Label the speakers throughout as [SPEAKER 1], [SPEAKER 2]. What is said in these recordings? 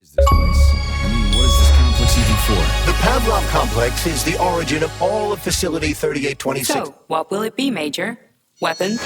[SPEAKER 1] Is this place? I mean, what is this complex even for?
[SPEAKER 2] The Pavlov complex is the origin of all of Facility 3826.
[SPEAKER 3] So, what will it be, Major? Weapons?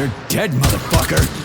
[SPEAKER 1] You're dead, motherfucker!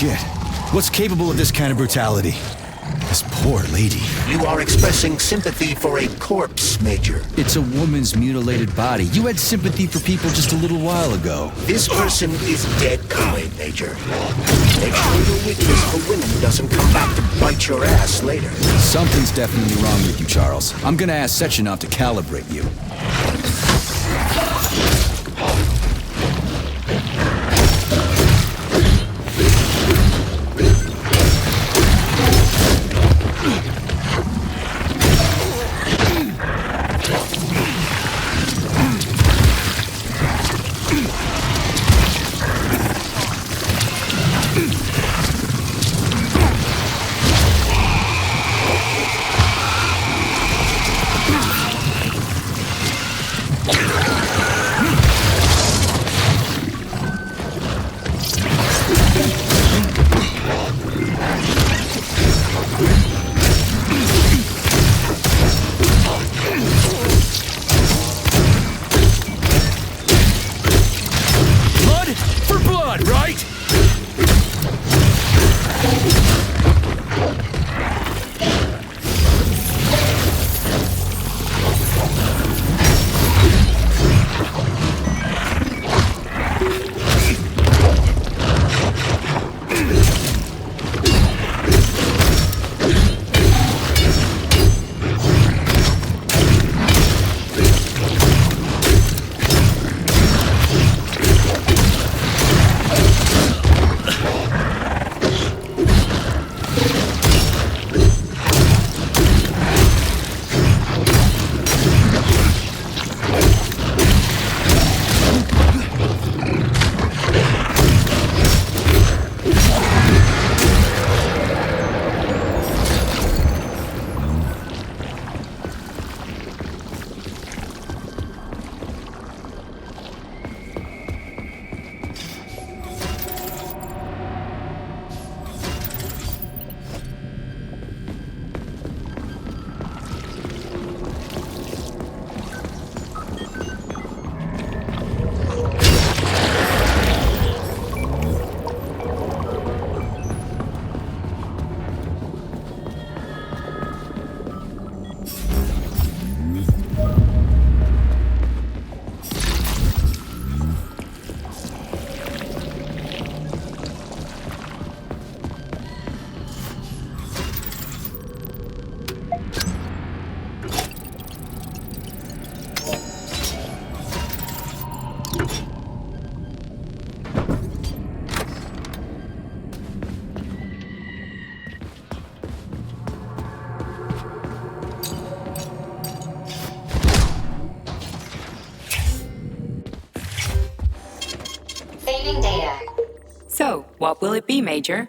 [SPEAKER 1] Shit. What's capable of this kind of brutality? This poor lady.
[SPEAKER 2] You are expressing sympathy for a corpse, Major.
[SPEAKER 1] It's a woman's mutilated body. You had sympathy for people just a little while ago.
[SPEAKER 2] This person is dead kind, Major. Make sure your weakness for women doesn't come back to bite your ass later.
[SPEAKER 1] Something's definitely wrong with you, Charles. I'm gonna ask Sechenov to calibrate you.
[SPEAKER 4] Receiving data.
[SPEAKER 3] So, what will it be, Major?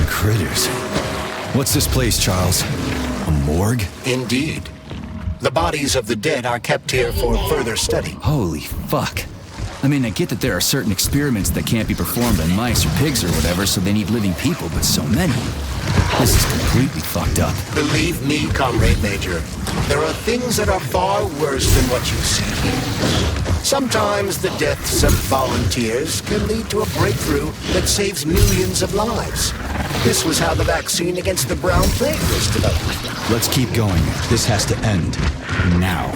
[SPEAKER 1] Critters. What's this place, Charles? A morgue?
[SPEAKER 2] Indeed. The bodies of the dead are kept here for further study.
[SPEAKER 1] Holy fuck. I mean, I get that there are certain experiments that can't be performed on mice or pigs or whatever, so they need living people, but so many. This is completely fucked up.
[SPEAKER 2] Believe me, Comrade Major, there are things that are far worse than what you see. Sometimes the deaths of volunteers can lead to a breakthrough that saves millions of lives. This was how the vaccine against the brown plague was developed.
[SPEAKER 1] Let's keep going. This has to end. Now.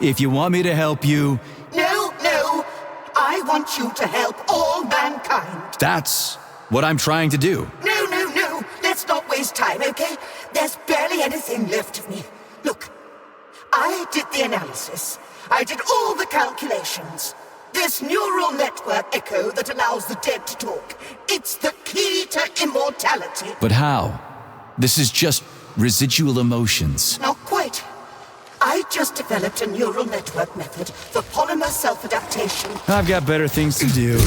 [SPEAKER 1] If you want me to help you...
[SPEAKER 4] No, no. I want you to help all mankind.
[SPEAKER 1] That's what I'm trying to do.
[SPEAKER 4] No, no, no. Let's not waste time, okay? There's barely anything left of me. Look, I did the analysis. I did all the calculations. This neural network echo that allows the dead to talk. It's the key to immortality.
[SPEAKER 1] But how? This is just residual emotions.
[SPEAKER 4] Not quite. I just developed a neural network method for polymer self-adaptation.
[SPEAKER 1] I've got better things to do.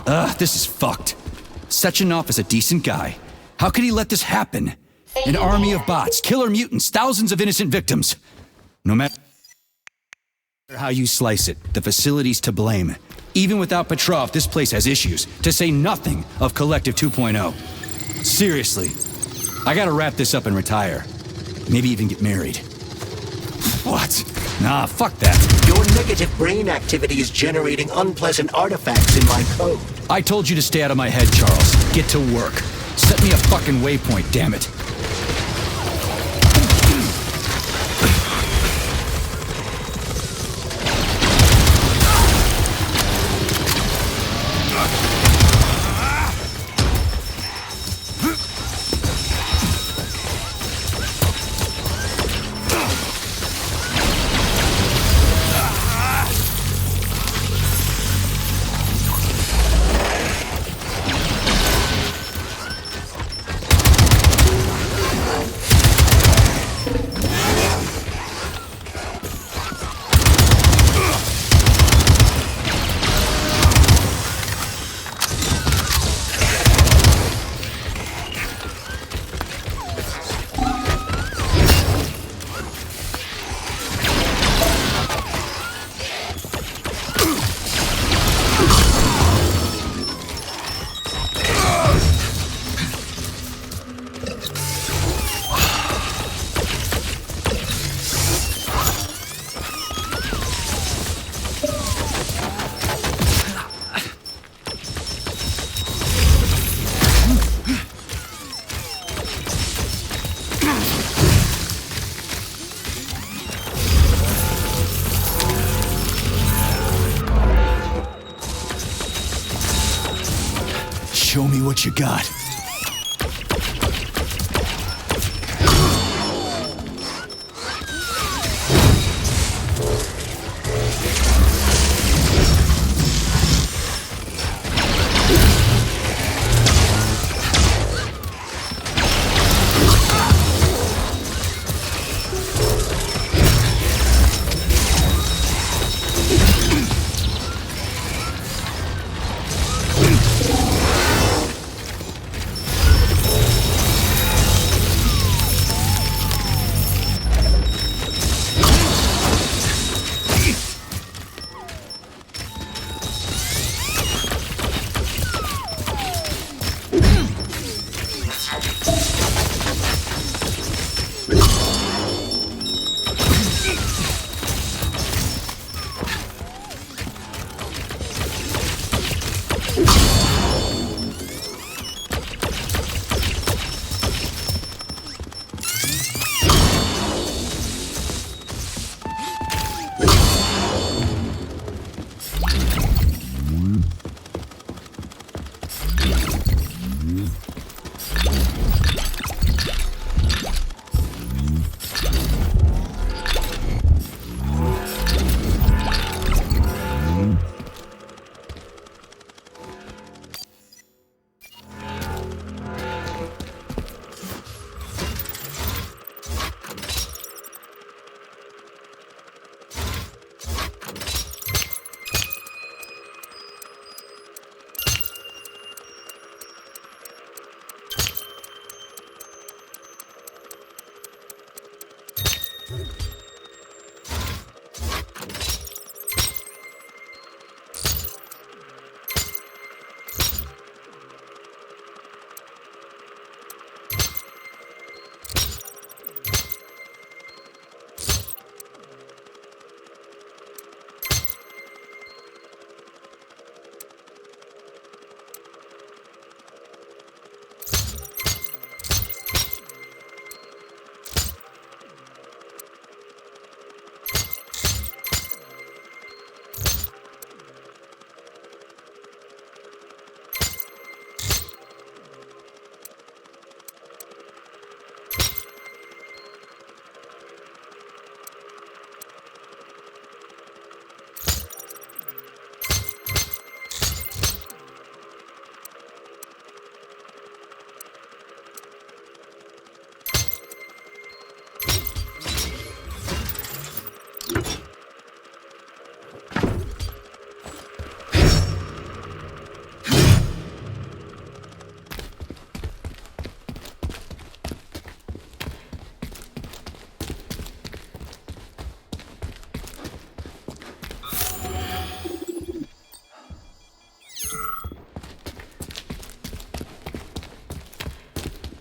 [SPEAKER 1] This is fucked. Sechenov is a decent guy. How could he let this happen? An army of bots, killer mutants, thousands of innocent victims. No matter how you slice it, the facility's to blame. Even without Petrov, this place has issues, to say nothing of Collective 2.0. Seriously, I gotta wrap this up and retire. Maybe even get married. What? Nah, fuck that.
[SPEAKER 2] Your negative brain activity is generating unpleasant artifacts in my code.
[SPEAKER 1] I told you to stay out of my head, Charles. Get to work. Set me a fucking waypoint, damn it. Show me what you got.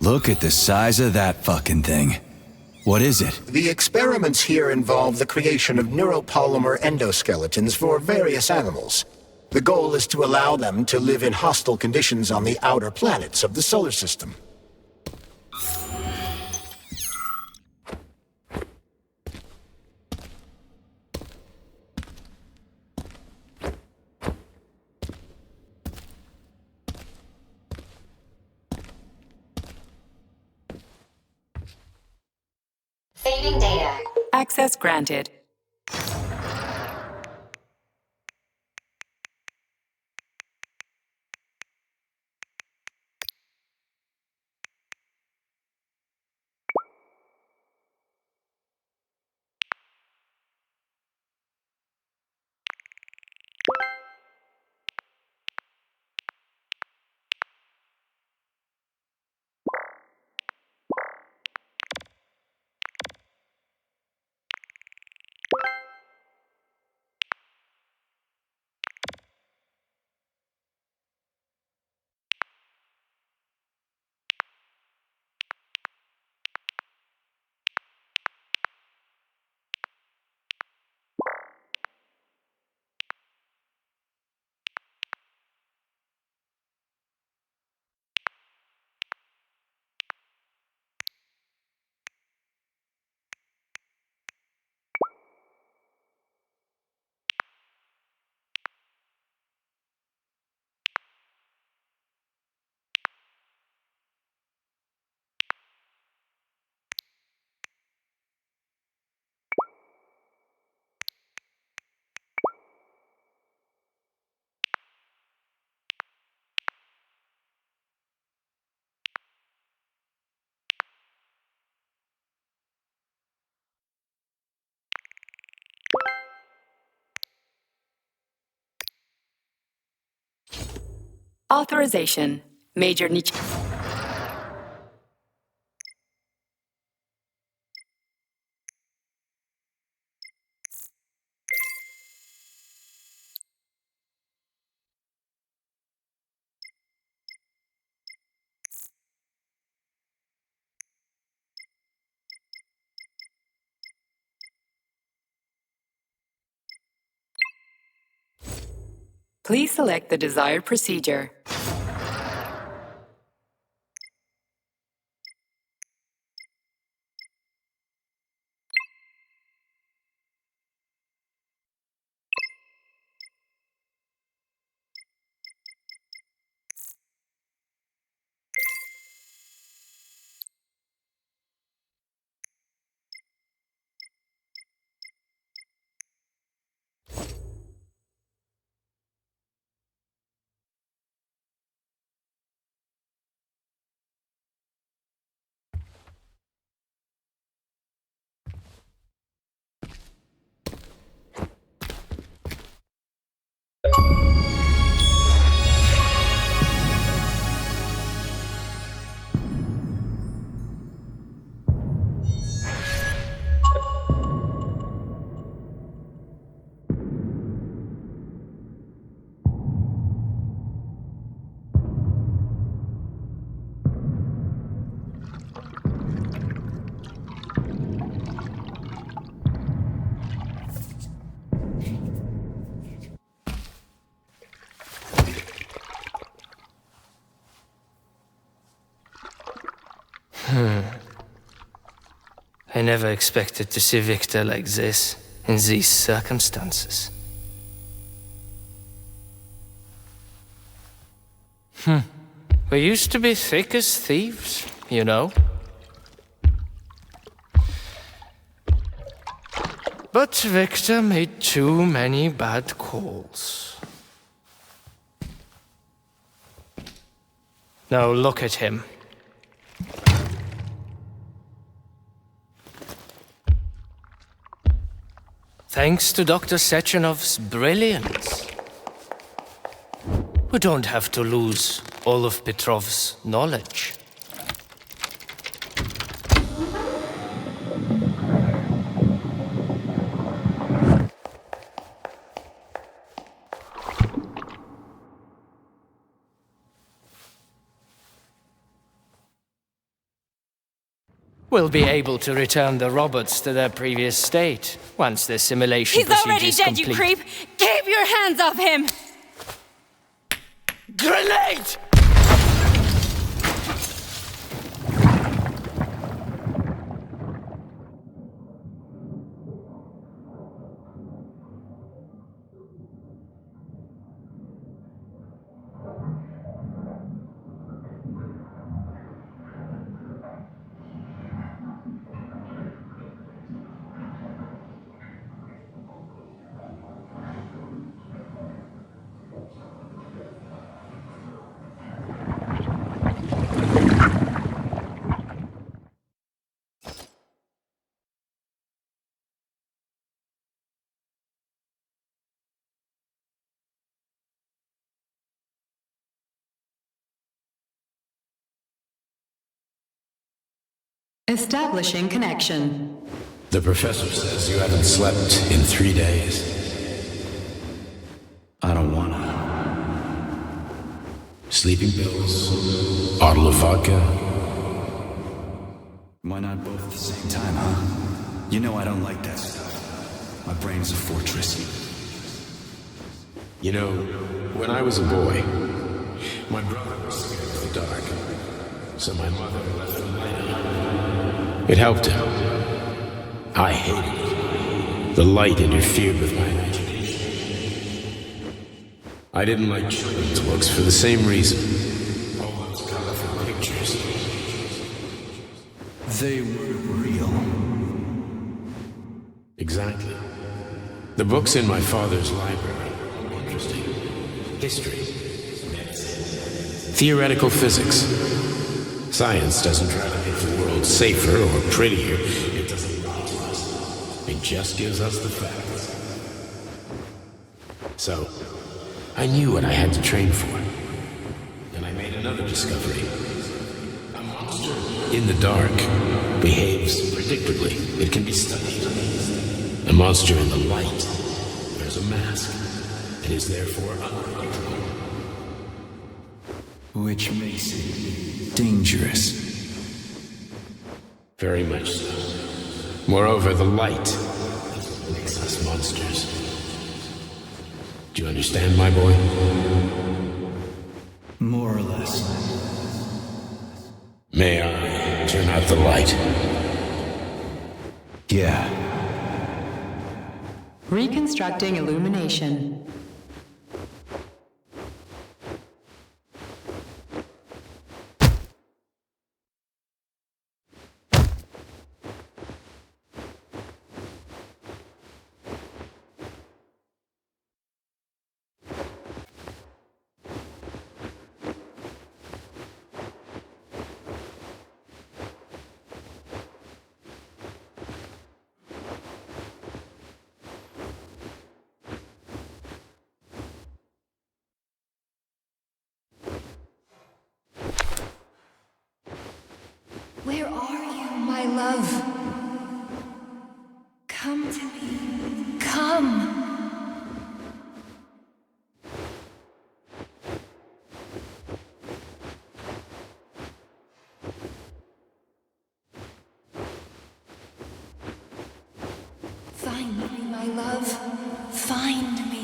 [SPEAKER 1] Look at the size of that fucking thing. What is it?
[SPEAKER 2] The experiments here involve the creation of neuropolymer endoskeletons for various animals. The goal is to allow them to live in hostile conditions on the outer planets of the solar system.
[SPEAKER 3] Saving data. Access granted. Authorization. Major Nietzsche. Please select the desired procedure.
[SPEAKER 5] I never expected to see Victor like this, in these circumstances. We used to be thick as thieves, you know. But Victor made too many bad calls. Now look at him. Thanks to Dr. Sechenov's brilliance, we don't have to lose all of Petrov's knowledge. We'll be able to return the robots to their previous state once the simulation
[SPEAKER 6] He's already
[SPEAKER 5] procedure's
[SPEAKER 6] dead,
[SPEAKER 5] complete.
[SPEAKER 6] you creep! Keep your hands off him!
[SPEAKER 5] Grenade!
[SPEAKER 3] Establishing connection.
[SPEAKER 7] The professor says you haven't slept in 3 days. I don't wanna. Sleeping pills, bottle of vodka.
[SPEAKER 1] Why not both at the same time, huh? You know I don't like that stuff. My brain's a fortress.
[SPEAKER 7] You know, when I was a boy, my brother was scared of the dark, so my mother left the light on. It helped him. I hated it. The light interfered with my imagination. I didn't like children's books for the same reason. All those colorful pictures.
[SPEAKER 1] They were real.
[SPEAKER 7] Exactly. The books in my father's library were interesting. History, medicine, theoretical physics. Science doesn't try to make the world safer or prettier. It doesn't lie to us. It just gives us the facts. So, I knew what I had to train for. And I made another discovery. A monster in the dark behaves predictably. It can be studied. A monster in the light wears a mask and is therefore unpredictable.
[SPEAKER 1] Which makes it dangerous.
[SPEAKER 7] Very much so. Moreover, the light makes us monsters. Do you understand, my boy?
[SPEAKER 1] More or less.
[SPEAKER 7] May I turn out the light?
[SPEAKER 1] Yeah.
[SPEAKER 3] Reconstructing illumination.
[SPEAKER 6] Where are you, my love? Come to me. Come. Find me, my love. Find me.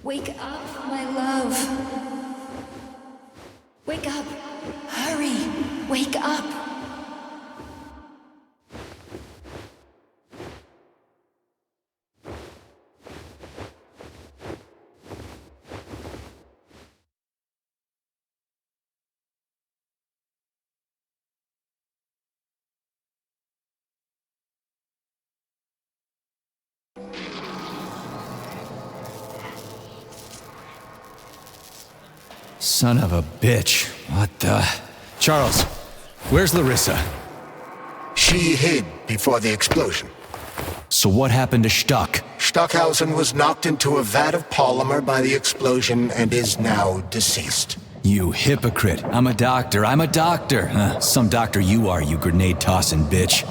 [SPEAKER 6] Wake up, my love. Wake up. Hurry. Wake up.
[SPEAKER 1] Son of a bitch. What the... Charles, where's Larissa?
[SPEAKER 2] She hid before the explosion.
[SPEAKER 1] So what happened to Stuck?
[SPEAKER 2] Stockhausen was knocked into a vat of polymer by the explosion and is now deceased.
[SPEAKER 1] You hypocrite. I'm a doctor. Huh, some doctor you are, you grenade-tossing bitch.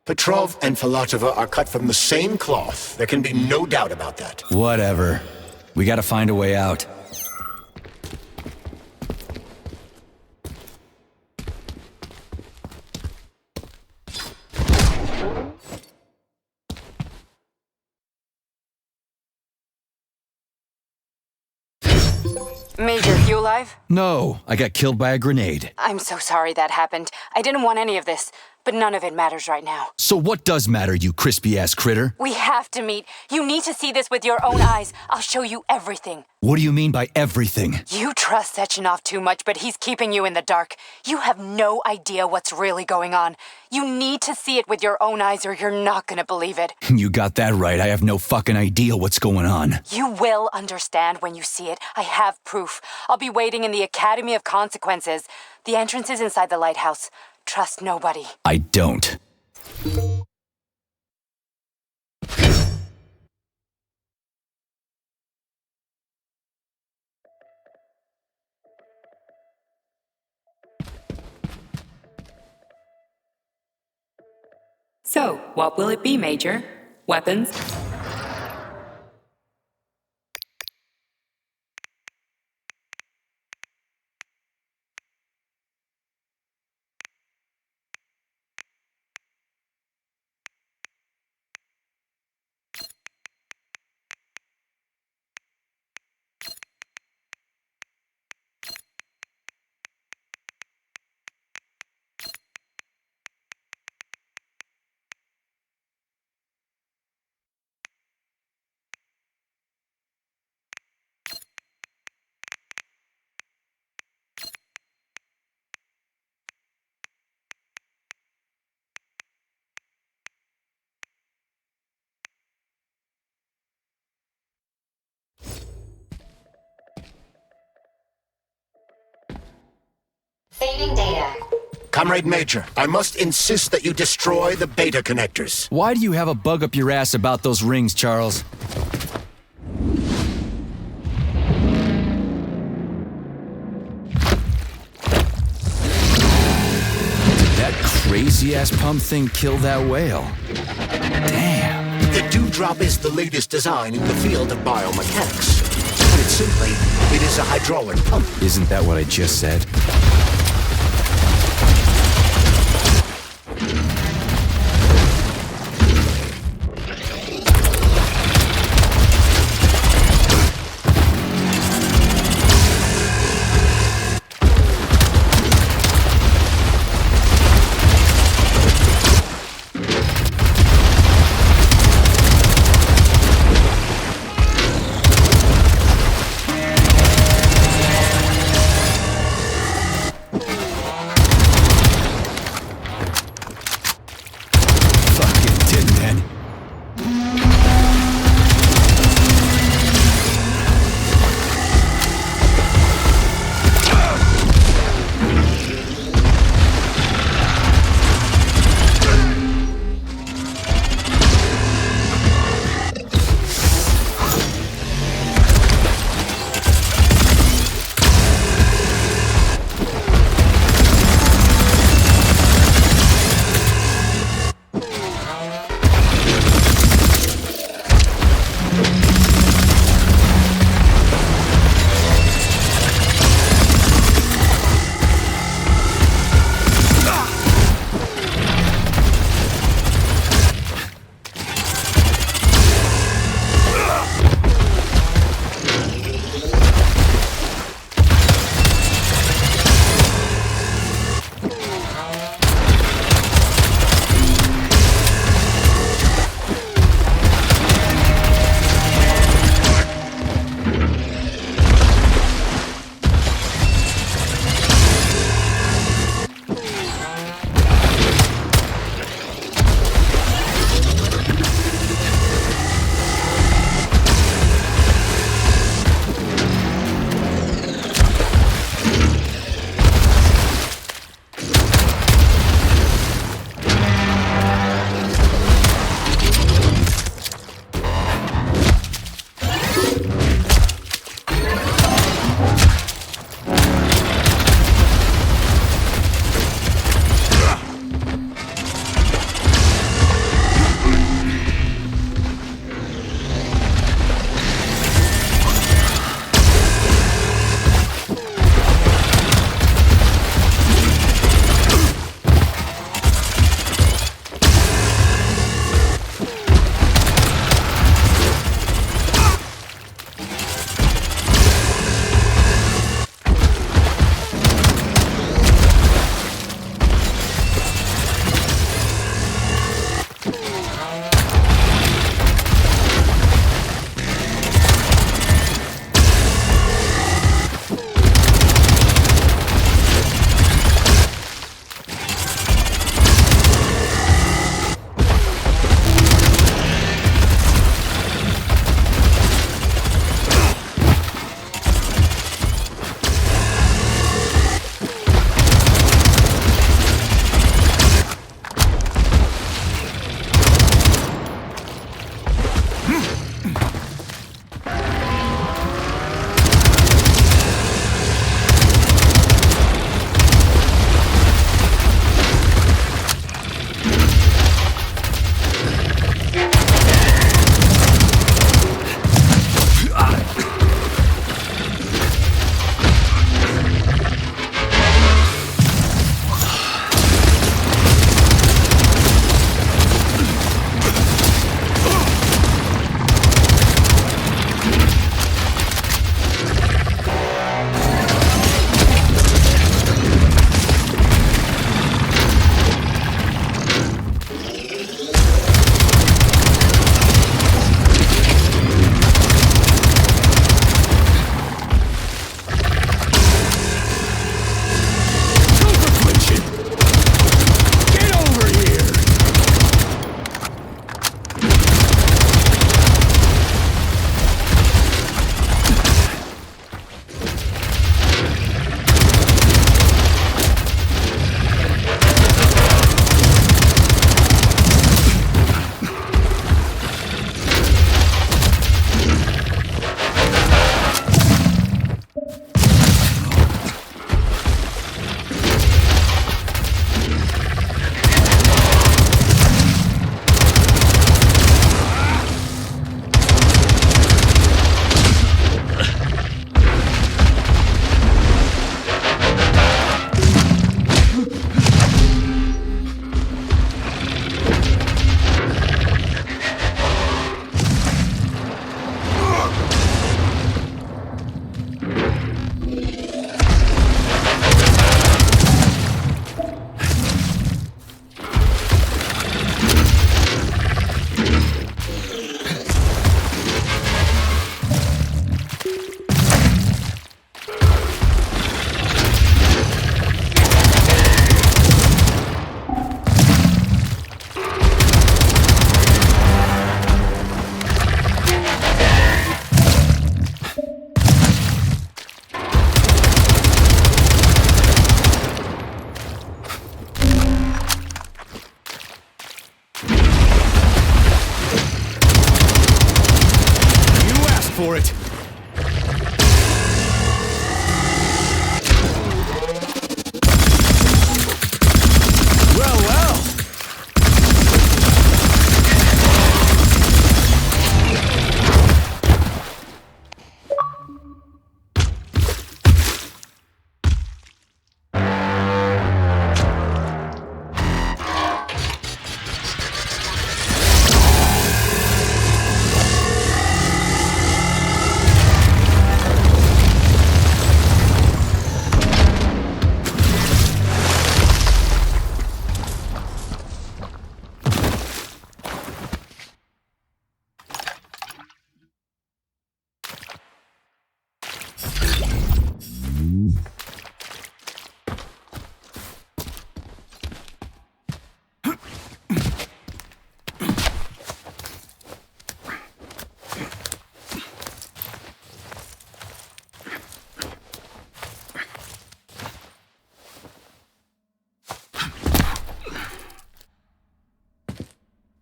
[SPEAKER 2] Petrov and Filatova are cut from the same cloth. There can be no doubt about that.
[SPEAKER 1] Whatever. We gotta find a way out.
[SPEAKER 8] Major, you alive?
[SPEAKER 1] No, I got killed by a grenade.
[SPEAKER 8] I'm so sorry that happened. I didn't want any of this, but none of it matters right now.
[SPEAKER 1] So what does matter, you crispy-ass critter?
[SPEAKER 8] We have to meet. You need to see this with your own eyes. I'll show you everything.
[SPEAKER 1] What do you mean by everything?
[SPEAKER 8] You trust Sechenov too much, but he's keeping you in the dark. You have no idea what's really going on. You need to see it with your own eyes or you're not gonna believe it.
[SPEAKER 1] You got that right. I have no fucking idea what's going on.
[SPEAKER 8] You will understand when you see it. I have proof. I'll be waiting in the Academy of Consequences. The entrance is inside the lighthouse. Trust nobody.
[SPEAKER 1] I don't.
[SPEAKER 3] So, what will it be, Major? Weapons?
[SPEAKER 6] Saving data.
[SPEAKER 2] Comrade Major, I must insist that you destroy the beta connectors.
[SPEAKER 1] Why do you have a bug up your ass about those rings, Charles? Did that crazy-ass pump thing kill that whale? Damn.
[SPEAKER 2] The dewdrop is the latest design in the field of biomechanics. Put it simply, it is a hydraulic pump.
[SPEAKER 1] Isn't that what I just said?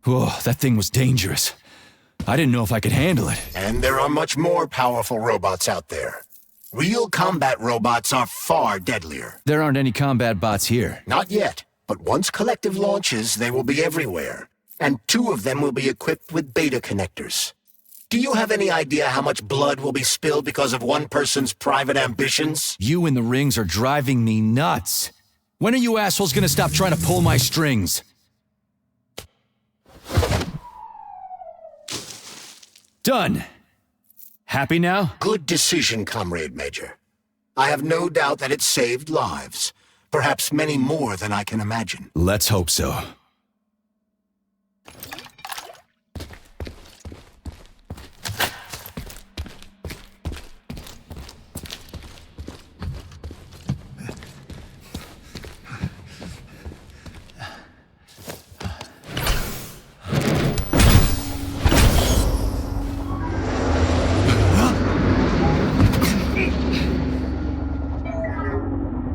[SPEAKER 1] Whoa, that thing was dangerous. I didn't know if I could handle it.
[SPEAKER 2] And there are much more powerful robots out there. Real combat robots are far deadlier.
[SPEAKER 1] There aren't any combat bots here.
[SPEAKER 2] Not yet, but once Collective launches, they will be everywhere. And 2 of them will be equipped with beta connectors. Do you have any idea how much blood will be spilled because of one person's private ambitions?
[SPEAKER 1] You in the rings are driving me nuts. When are you assholes gonna stop trying to pull my strings? Done. Happy now?
[SPEAKER 2] Good decision, Comrade Major. I have no doubt that it saved lives. Perhaps many more than I can imagine.
[SPEAKER 1] Let's hope so.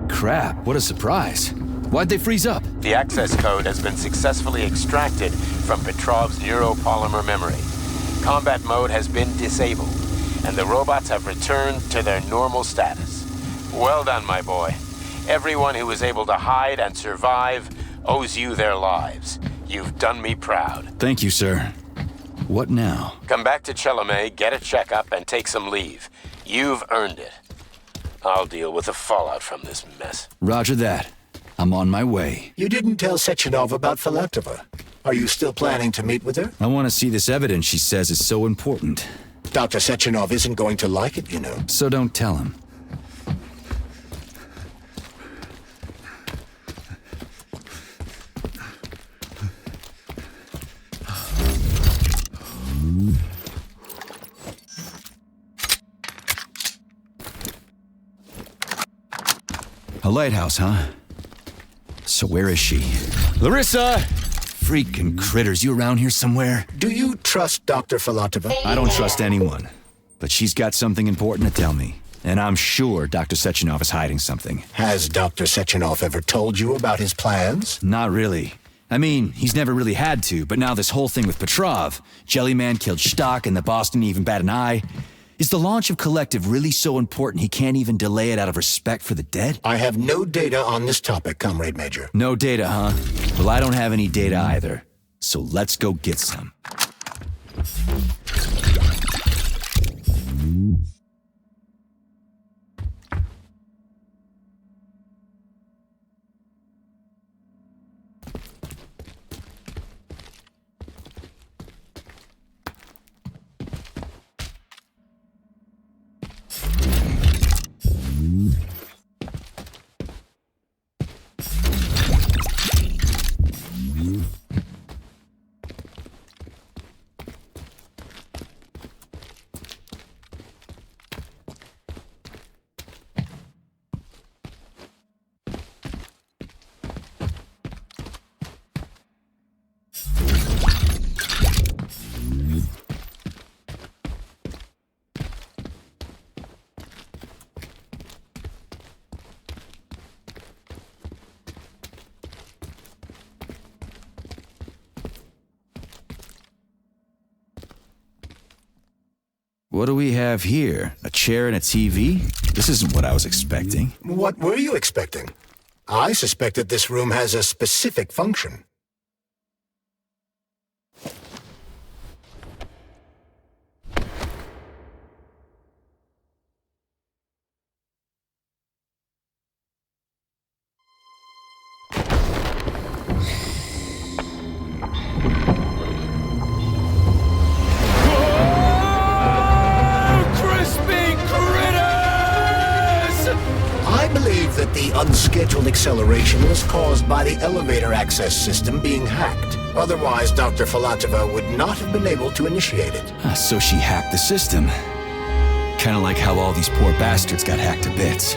[SPEAKER 1] Crap, what a surprise. Why'd they freeze up?
[SPEAKER 9] The access code has been successfully extracted from Petrov's neuropolymer memory. Combat mode has been disabled, and the robots have returned to their normal status. Well done, my boy. Everyone who was able to hide and survive owes you their lives. You've done me proud.
[SPEAKER 1] Thank you, sir. What now?
[SPEAKER 9] Come back to Chelome, get a checkup, and take some leave. You've earned it. I'll deal with the fallout from this mess.
[SPEAKER 1] Roger that. I'm on my way.
[SPEAKER 2] You didn't tell Sechenov about Filatova. Are you still planning to meet with her?
[SPEAKER 1] I want to see this evidence she says is so important.
[SPEAKER 2] Dr. Sechenov isn't going to like it, you know.
[SPEAKER 1] So don't tell him. A lighthouse, huh? So where is she? Larissa! Freaking critters, you around here somewhere?
[SPEAKER 2] Do you trust Dr. Filatova?
[SPEAKER 1] I don't trust anyone. But she's got something important to tell me. And I'm sure Dr. Sechenov is hiding something.
[SPEAKER 2] Has Dr. Sechenov ever told you about his plans?
[SPEAKER 1] Not really. I mean, he's never really had to, but now this whole thing with Petrov, Jellyman killed Stock and the boss didn't even bat an eye. Is the launch of Collective really so important he can't even delay it out of respect for the dead?
[SPEAKER 2] I have no data on this topic, Comrade Major.
[SPEAKER 1] No data, huh? Well, I don't have any data either. So let's go get some. What do we have here? A chair and a TV? This isn't what I was expecting.
[SPEAKER 2] What were you expecting? I suspected this room has a specific function. Unscheduled acceleration was caused by the elevator access system being hacked. Otherwise, Dr. Filatova would not have been able to initiate it.
[SPEAKER 1] So she hacked the system. Kinda like how all these poor bastards got hacked to bits.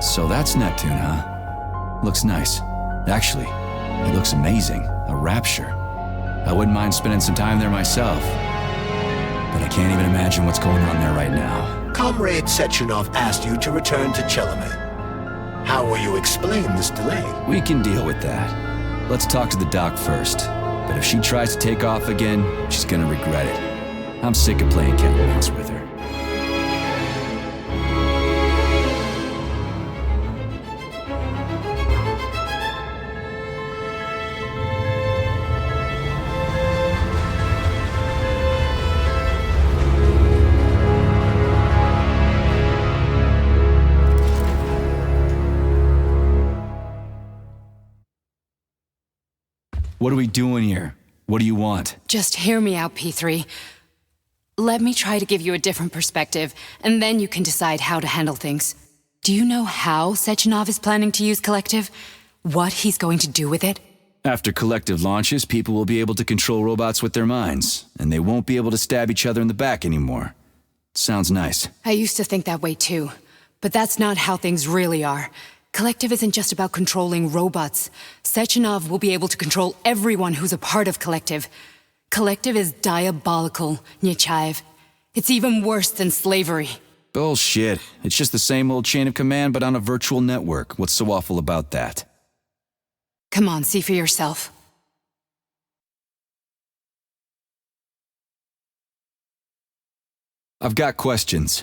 [SPEAKER 1] So that's Neptune, huh? Looks nice. Actually, it looks amazing. A rapture. I wouldn't mind spending some time there myself. But I can't even imagine what's going on there right now.
[SPEAKER 2] Comrade Sechenov asked you to return to Chelome. How will you explain this delay?
[SPEAKER 1] We can deal with that. Let's talk to the doc first. But if she tries to take off again, she's gonna regret it. I'm sick of playing cat and mouse with her. What are we doing here? What do you want?
[SPEAKER 8] Just hear me out, P3. Let me try to give you a different perspective, and then you can decide how to handle things. Do you know how Sechenov is planning to use Collective? What he's going to do with it?
[SPEAKER 1] After Collective launches, people will be able to control robots with their minds, and they won't be able to stab each other in the back anymore. Sounds nice.
[SPEAKER 8] I used to think that way too, but that's not how things really are. Collective isn't just about controlling robots. Sechenov will be able to control everyone who's a part of Collective. Collective is diabolical, Nechayev. It's even worse than slavery.
[SPEAKER 1] Bullshit. It's just the same old chain of command, but on a virtual network. What's so awful about that?
[SPEAKER 8] Come on, see for yourself.
[SPEAKER 1] I've got questions.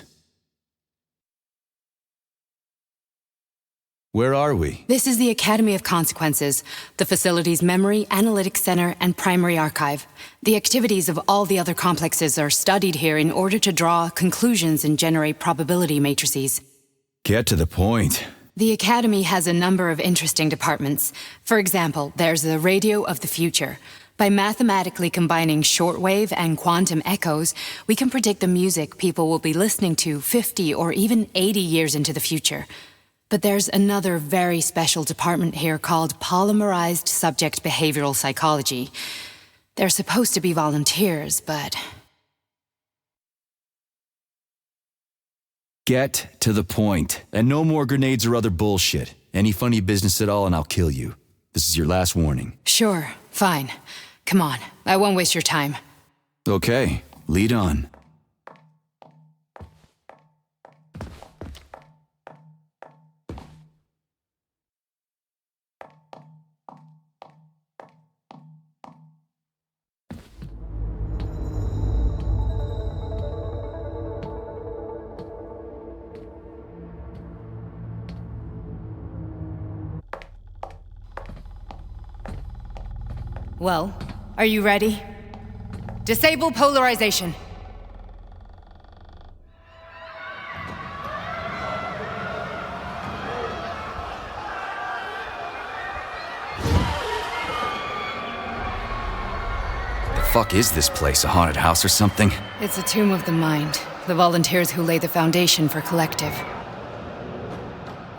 [SPEAKER 1] Where are we?
[SPEAKER 8] This is the Academy of Consequences, the facility's memory, analytics center, and primary archive. The activities of all the other complexes are studied here in order to draw conclusions and generate probability matrices.
[SPEAKER 1] Get to the point.
[SPEAKER 8] The Academy has a number of interesting departments. For example, there's the Radio of the Future. By mathematically combining shortwave and quantum echoes, we can predict the music people will be listening to 50 or even 80 years into the future. But there's another very special department here called Polymerized Subject Behavioral Psychology. They're supposed to be volunteers, but...
[SPEAKER 1] Get to the point. And no more grenades or other bullshit. Any funny business at all and I'll kill you. This is your last warning.
[SPEAKER 8] Sure, fine. Come on, I won't waste your time.
[SPEAKER 1] Okay, lead on.
[SPEAKER 8] Well, are you ready? Disable polarization.
[SPEAKER 1] The fuck is this place? A haunted house or something?
[SPEAKER 8] It's a tomb of the mind. The volunteers who lay the foundation for Collective.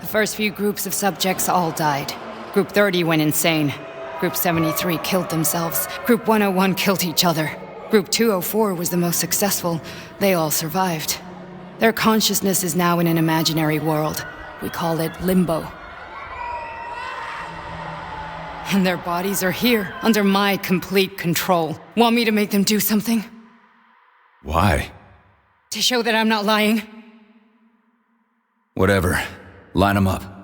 [SPEAKER 8] The first few groups of subjects all died. Group 30 went insane. Group 73 killed themselves. Group 101 killed each other. Group 204 was the most successful. They all survived. Their consciousness is now in an imaginary world. We call it limbo. And their bodies are here, under my complete control. Want me to make them do something?
[SPEAKER 1] Why?
[SPEAKER 8] To show that I'm not lying.
[SPEAKER 1] Whatever. Line them up.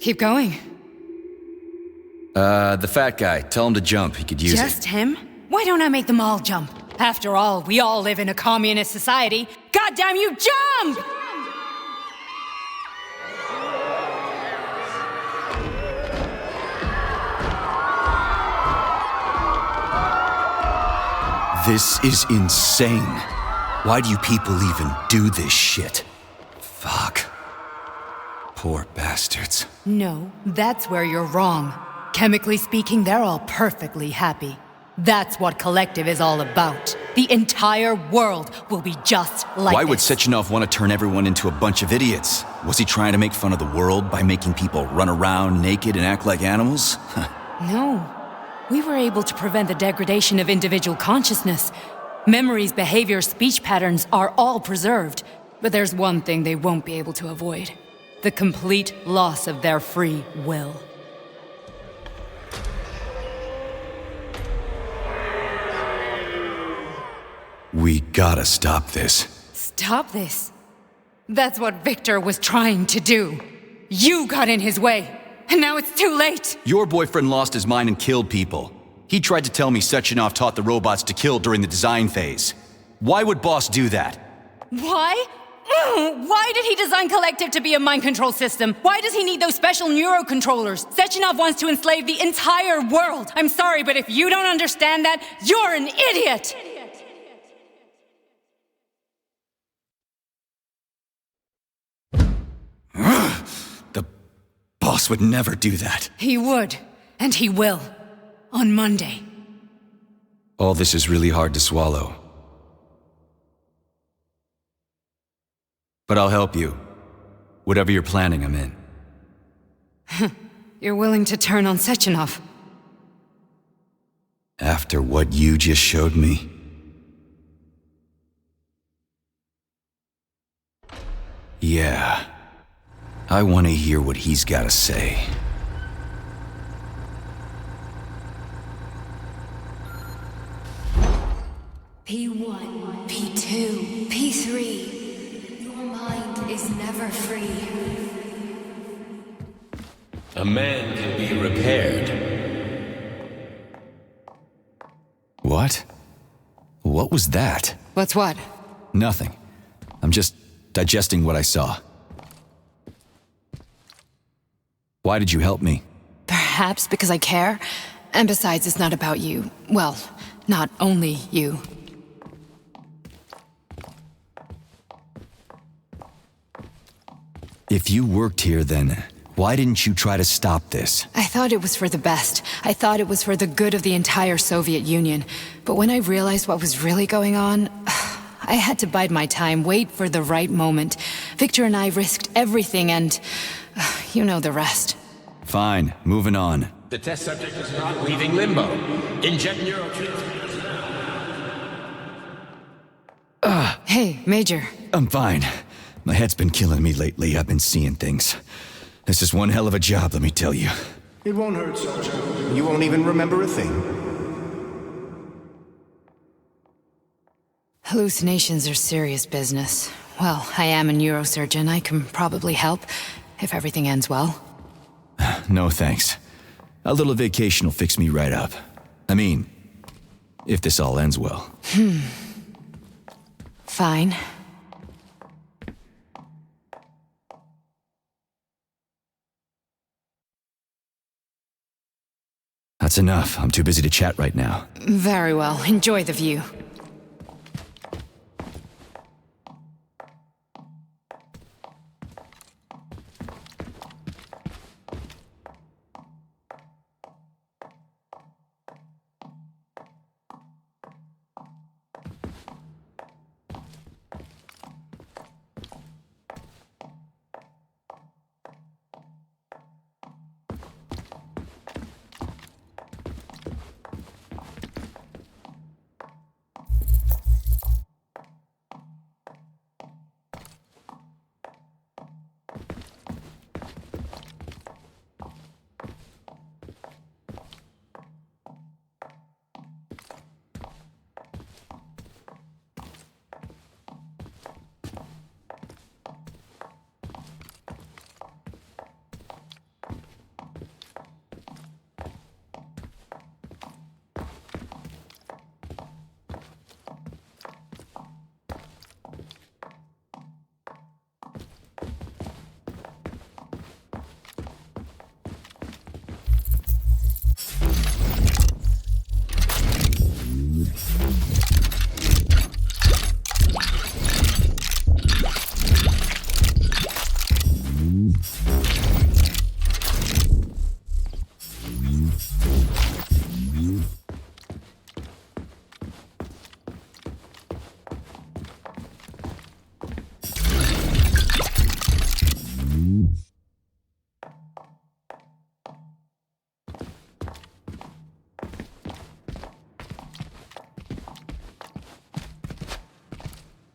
[SPEAKER 8] Keep going.
[SPEAKER 1] The fat guy. Tell him to jump. He could use it.
[SPEAKER 8] Just him? Why don't I make them all jump? After all, we all live in a communist society. Goddamn you, jump!
[SPEAKER 1] This is insane. Why do you people even do this shit? Fuck. Poor bastards.
[SPEAKER 8] No, that's where you're wrong. Chemically speaking, they're all perfectly happy. That's what Collective is all about. The entire world will be just like
[SPEAKER 1] Why would
[SPEAKER 8] this.
[SPEAKER 1] Sechenov want to turn everyone into a bunch of idiots? Was he trying to make fun of the world by making people run around naked and act like animals?
[SPEAKER 8] No. We were able to prevent the degradation of individual consciousness. Memories, behavior, speech patterns are all preserved. But there's one thing they won't be able to avoid. The complete loss of their free will.
[SPEAKER 1] We gotta stop this.
[SPEAKER 8] Stop this? That's what Victor was trying to do. You got in his way, and now it's too late!
[SPEAKER 1] Your boyfriend lost his mind and killed people. He tried to tell me Sechenov taught the robots to kill during the design phase. Why would Boss do that?
[SPEAKER 8] Why? Why did he design Collective to be a mind control system? Why does he need those special neurocontrollers? Sechenov wants to enslave the entire world! I'm sorry, but if you don't understand that, you're an idiot!
[SPEAKER 1] The boss would never do that.
[SPEAKER 8] He would, and he will. On Monday.
[SPEAKER 1] All this is really hard to swallow. But I'll help you. Whatever you're planning, I'm in.
[SPEAKER 8] You're willing to turn on Sechenov?
[SPEAKER 1] After what you just showed me? Yeah. I want to hear what he's got to say.
[SPEAKER 6] P1, P2, P3. Your mind is never free.
[SPEAKER 7] A man can be repaired.
[SPEAKER 1] What? What was that?
[SPEAKER 8] What's what?
[SPEAKER 1] Nothing. I'm just digesting what I saw. Why did you help me?
[SPEAKER 8] Perhaps because I care. And besides, it's not about you. Well, not only you.
[SPEAKER 1] If you worked here, then why didn't you try to stop this?
[SPEAKER 8] I thought it was for the best. I thought it was for the good of the entire Soviet Union. But when I realized what was really going on, I had to bide my time, wait for the right moment. Victor and I risked everything and... you know the rest.
[SPEAKER 1] Fine, moving on.
[SPEAKER 7] The test subject is not leaving limbo. Inject neurotransmitters now.
[SPEAKER 8] Hey, Major.
[SPEAKER 1] I'm fine. My head's been killing me lately. I've been seeing things. This is one hell of a job, let me tell you.
[SPEAKER 2] It won't hurt, Soldier. You won't even remember a thing.
[SPEAKER 8] Hallucinations are serious business. Well, I am a neurosurgeon. I can probably help, if everything ends well.
[SPEAKER 1] No thanks. A little vacation will fix me right up. I mean, if this all ends well.
[SPEAKER 8] Fine.
[SPEAKER 1] That's enough. I'm too busy to chat right now.
[SPEAKER 8] Very well. Enjoy the view.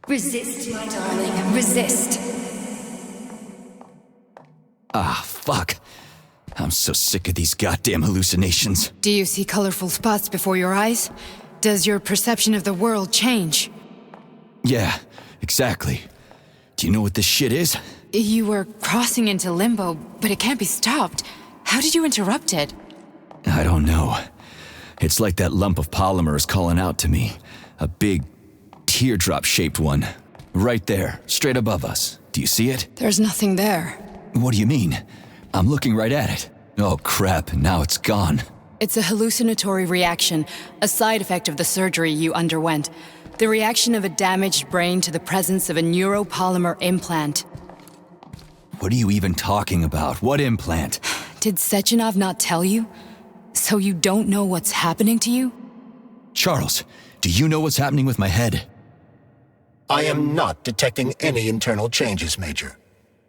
[SPEAKER 6] Resist, my darling. Resist.
[SPEAKER 1] Ah, fuck. I'm so sick of these goddamn hallucinations.
[SPEAKER 8] Do you see colorful spots before your eyes? Does your perception of the world change?
[SPEAKER 1] Yeah, exactly. Do you know what this shit is?
[SPEAKER 8] You were crossing into limbo, but it can't be stopped. How did you interrupt it?
[SPEAKER 1] I don't know. It's like that lump of polymer is calling out to me. A big, teardrop-shaped one. Right there, straight above us. Do you see it?
[SPEAKER 8] There's nothing there.
[SPEAKER 1] What do you mean? I'm looking right at it. Oh crap, now it's gone.
[SPEAKER 8] It's a hallucinatory reaction, a side effect of the surgery you underwent. The reaction of a damaged brain to the presence of a neuropolymer implant.
[SPEAKER 1] What are you even talking about? What implant?
[SPEAKER 8] Did Sechenov not tell you? So you don't know what's happening to you?
[SPEAKER 1] Charles, do you know what's happening with my head?
[SPEAKER 2] I am not detecting any internal changes, Major.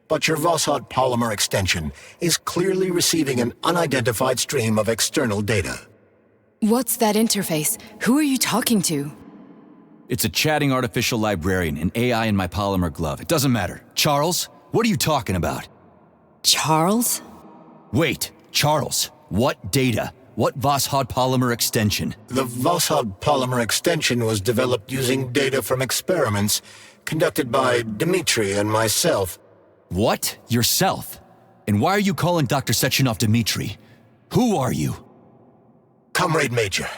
[SPEAKER 2] But your Vossod polymer extension is clearly receiving an unidentified stream of external data.
[SPEAKER 8] What's that interface? Who are you talking to?
[SPEAKER 1] It's a chatting artificial librarian, an AI in my polymer glove. It doesn't matter. Charles, what are you talking about?
[SPEAKER 8] Charles?
[SPEAKER 1] Wait, Charles, what data? What Vossod polymer extension?
[SPEAKER 2] The Vossod polymer extension was developed using data from experiments conducted by Dmitri and myself.
[SPEAKER 1] What? Yourself? And why are you calling Dr. Sechenov Dmitri? Who are you?
[SPEAKER 2] Comrade Major,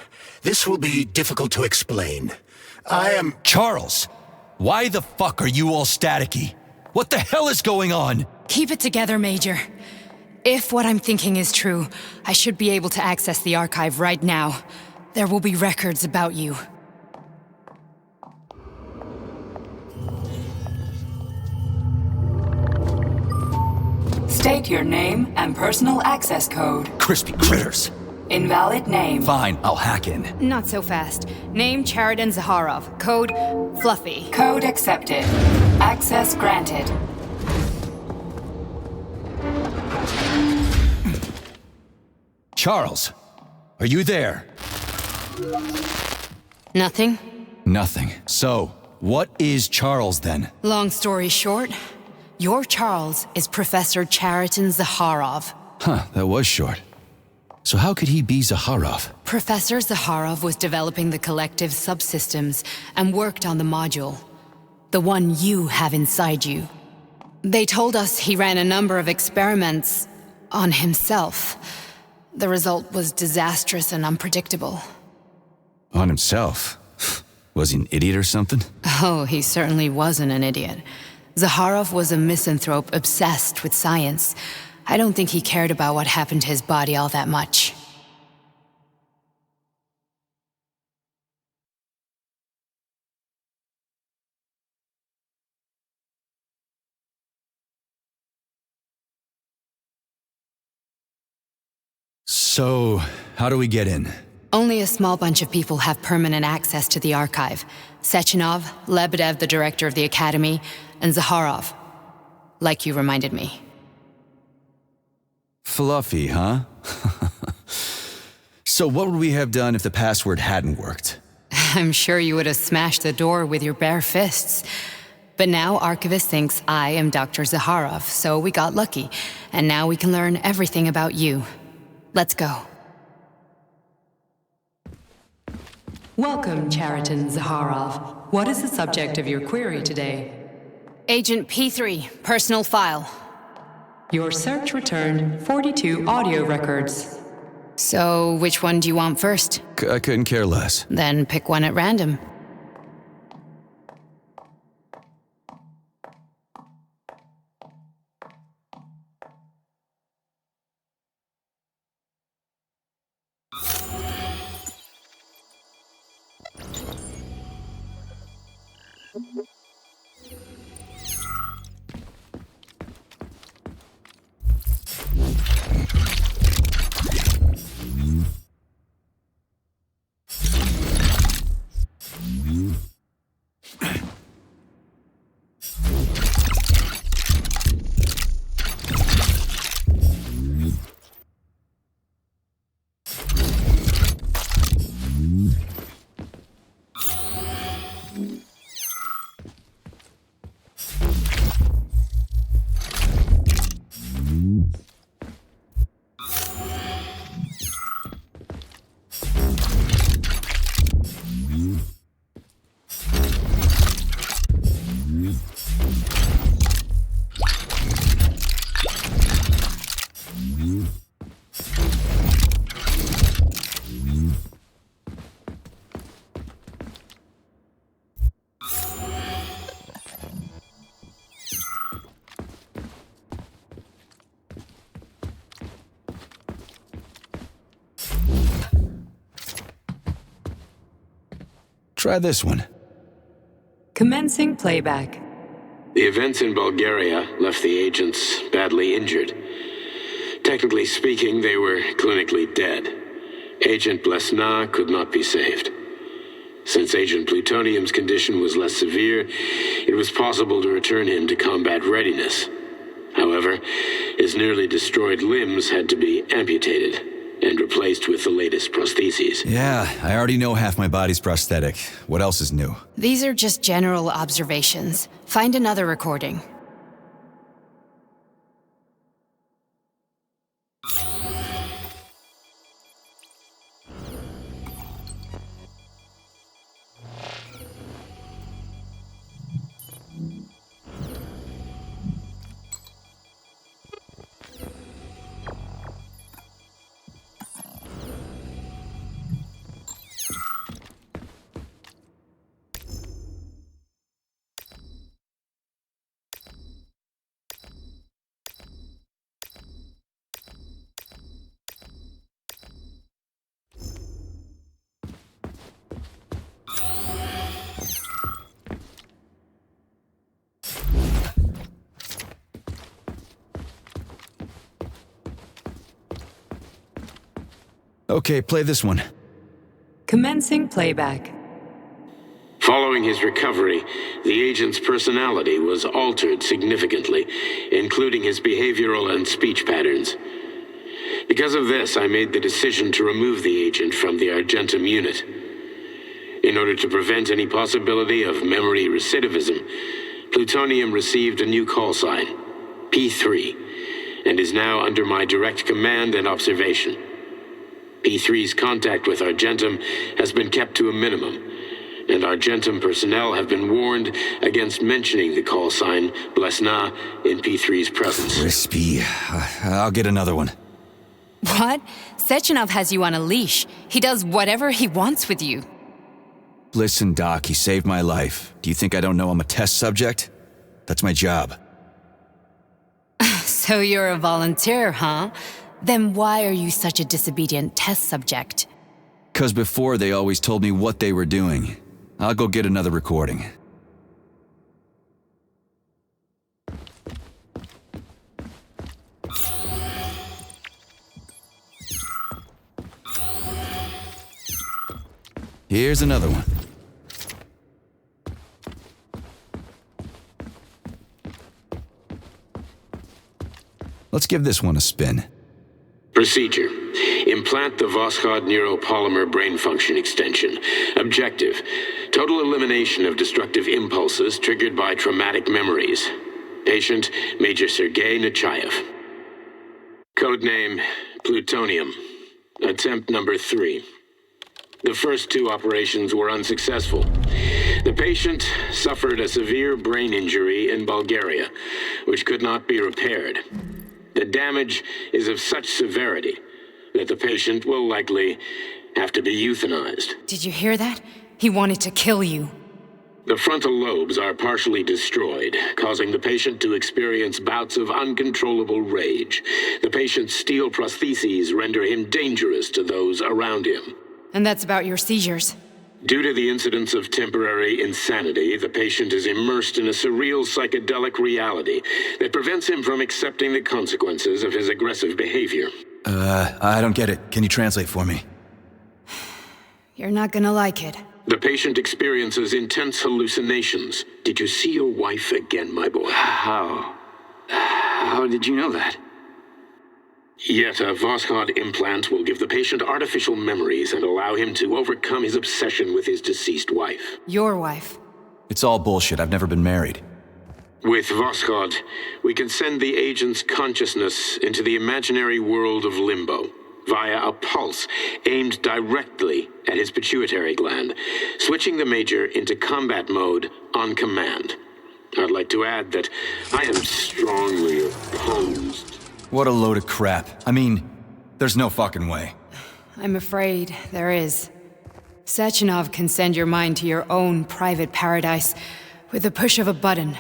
[SPEAKER 2] this will be difficult to explain. I am...
[SPEAKER 1] Charles! Why the fuck are you all staticky? What the hell is going on?
[SPEAKER 8] Keep it together, Major. If what I'm thinking is true, I should be able to access the archive right now. There will be records about you.
[SPEAKER 3] State your name and personal access code.
[SPEAKER 1] Crispy critters.
[SPEAKER 3] Invalid name.
[SPEAKER 1] Fine, I'll hack in.
[SPEAKER 8] Not so fast. Name Chariton Zaharov. Code Fluffy.
[SPEAKER 3] Code accepted. Access granted.
[SPEAKER 1] Charles, are you there?
[SPEAKER 8] Nothing?
[SPEAKER 1] Nothing. So, what is Charles then?
[SPEAKER 8] Long story short, your Charles is Professor Chariton Zaharov.
[SPEAKER 1] Huh, that was short. So how could he be Zaharov?
[SPEAKER 8] Professor Zaharov was developing the collective subsystems and worked on the module. The one you have inside you. They told us he ran a number of experiments on himself. The result was disastrous and unpredictable.
[SPEAKER 1] On himself? Was he an idiot or something?
[SPEAKER 8] Oh, he certainly wasn't an idiot. Zaharov was a misanthrope obsessed with science. I don't think he cared about what happened to his body all that much.
[SPEAKER 1] So, how do we get in?
[SPEAKER 8] Only a small bunch of people have permanent access to the archive. Sechenov, Lebedev, the director of the academy, and Zaharov. Like you reminded me.
[SPEAKER 1] Fluffy, huh? So what would we have done if the password hadn't worked?
[SPEAKER 8] I'm sure you would have smashed the door with your bare fists. But now Archivist thinks I am Dr. Zaharov, so we got lucky. And now we can learn everything about you. Let's go.
[SPEAKER 10] Welcome, Chariton Zaharov. What is the subject of your query today?
[SPEAKER 8] Agent P3, personal file.
[SPEAKER 10] Your search returned 42 audio records.
[SPEAKER 8] So, which one do you want first?
[SPEAKER 1] I couldn't care less.
[SPEAKER 8] Then pick one at random.
[SPEAKER 1] Try this one.
[SPEAKER 10] Commencing playback.
[SPEAKER 7] The events in Bulgaria left the agents badly injured. Technically speaking, they were clinically dead. Agent Blesna could not be saved. Since Agent Plutonium's condition was less severe, it was possible to return him to combat readiness. However, his nearly destroyed limbs had to be amputated and replaced with the latest prostheses.
[SPEAKER 1] Yeah, I already know half my body's prosthetic. What else is new?
[SPEAKER 8] These are just general observations. Find another recording.
[SPEAKER 1] Okay, play this one.
[SPEAKER 10] Commencing playback.
[SPEAKER 7] Following his recovery, the agent's personality was altered significantly, including his behavioral and speech patterns. Because of this, I made the decision to remove the agent from the Argentum unit. In order to prevent any possibility of memory recidivism, Plutonium received a new call sign, P3, and is now under my direct command and observation. P3's contact with Argentum has been kept to a minimum, and Argentum personnel have been warned against mentioning the call sign Blesna in P3's presence.
[SPEAKER 1] Crispy. I'll get another one.
[SPEAKER 8] What? Sechenov has you on a leash. He does whatever he wants with you.
[SPEAKER 1] Listen, Doc, he saved my life. Do you think I don't know I'm a test subject? That's my job.
[SPEAKER 8] So you're a volunteer, huh? Then why are you such a disobedient test subject?
[SPEAKER 1] 'Cause before they always told me what they were doing. I'll go get another recording. Here's another one. Let's give this one a spin.
[SPEAKER 7] Procedure. Implant the Voskhod neuropolymer brain function extension. Objective. Total elimination of destructive impulses triggered by traumatic memories. Patient, Major Sergei Nechayev. Codename, Plutonium. Attempt number 3. The first 2 operations were unsuccessful. The patient suffered a severe brain injury in Bulgaria, which could not be repaired. The damage is of such severity that the patient will likely have to be euthanized.
[SPEAKER 8] Did you hear that? He wanted to kill you.
[SPEAKER 7] The frontal lobes are partially destroyed, causing the patient to experience bouts of uncontrollable rage. The patient's steel prostheses render him dangerous to those around him.
[SPEAKER 8] And that's about your seizures.
[SPEAKER 7] Due to the incidence of temporary insanity, the patient is immersed in a surreal psychedelic reality that prevents him from accepting the consequences of his aggressive behavior.
[SPEAKER 1] I don't get it. Can you translate for me?
[SPEAKER 8] You're not gonna like it.
[SPEAKER 7] The patient experiences intense hallucinations. Did you see your wife again, my boy?
[SPEAKER 1] How did you know that?
[SPEAKER 7] Yet a Voskhod implant will give the patient artificial memories and allow him to overcome his obsession with his deceased wife.
[SPEAKER 8] Your wife.
[SPEAKER 1] It's all bullshit. I've never been married.
[SPEAKER 7] With Voskhod, we can send the agent's consciousness into the imaginary world of limbo via a pulse aimed directly at his pituitary gland, switching the Major into combat mode on command. I'd like to add that I am strongly opposed.
[SPEAKER 1] What a load of crap. I mean, there's no fucking way.
[SPEAKER 8] I'm afraid there is. Sechenov can send your mind to your own private paradise with the push of a button.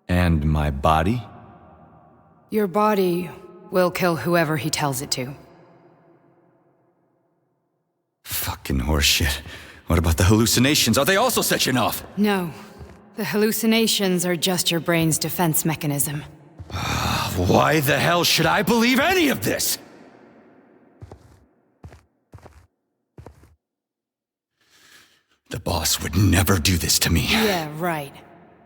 [SPEAKER 1] And my body?
[SPEAKER 8] Your body will kill whoever he tells it to.
[SPEAKER 1] Fucking horseshit. What about the hallucinations? Are they also Sechenov?
[SPEAKER 8] No. The hallucinations are just your brain's defense mechanism.
[SPEAKER 1] Why the hell should I believe any of this? The boss would never do this to me.
[SPEAKER 8] Yeah, right.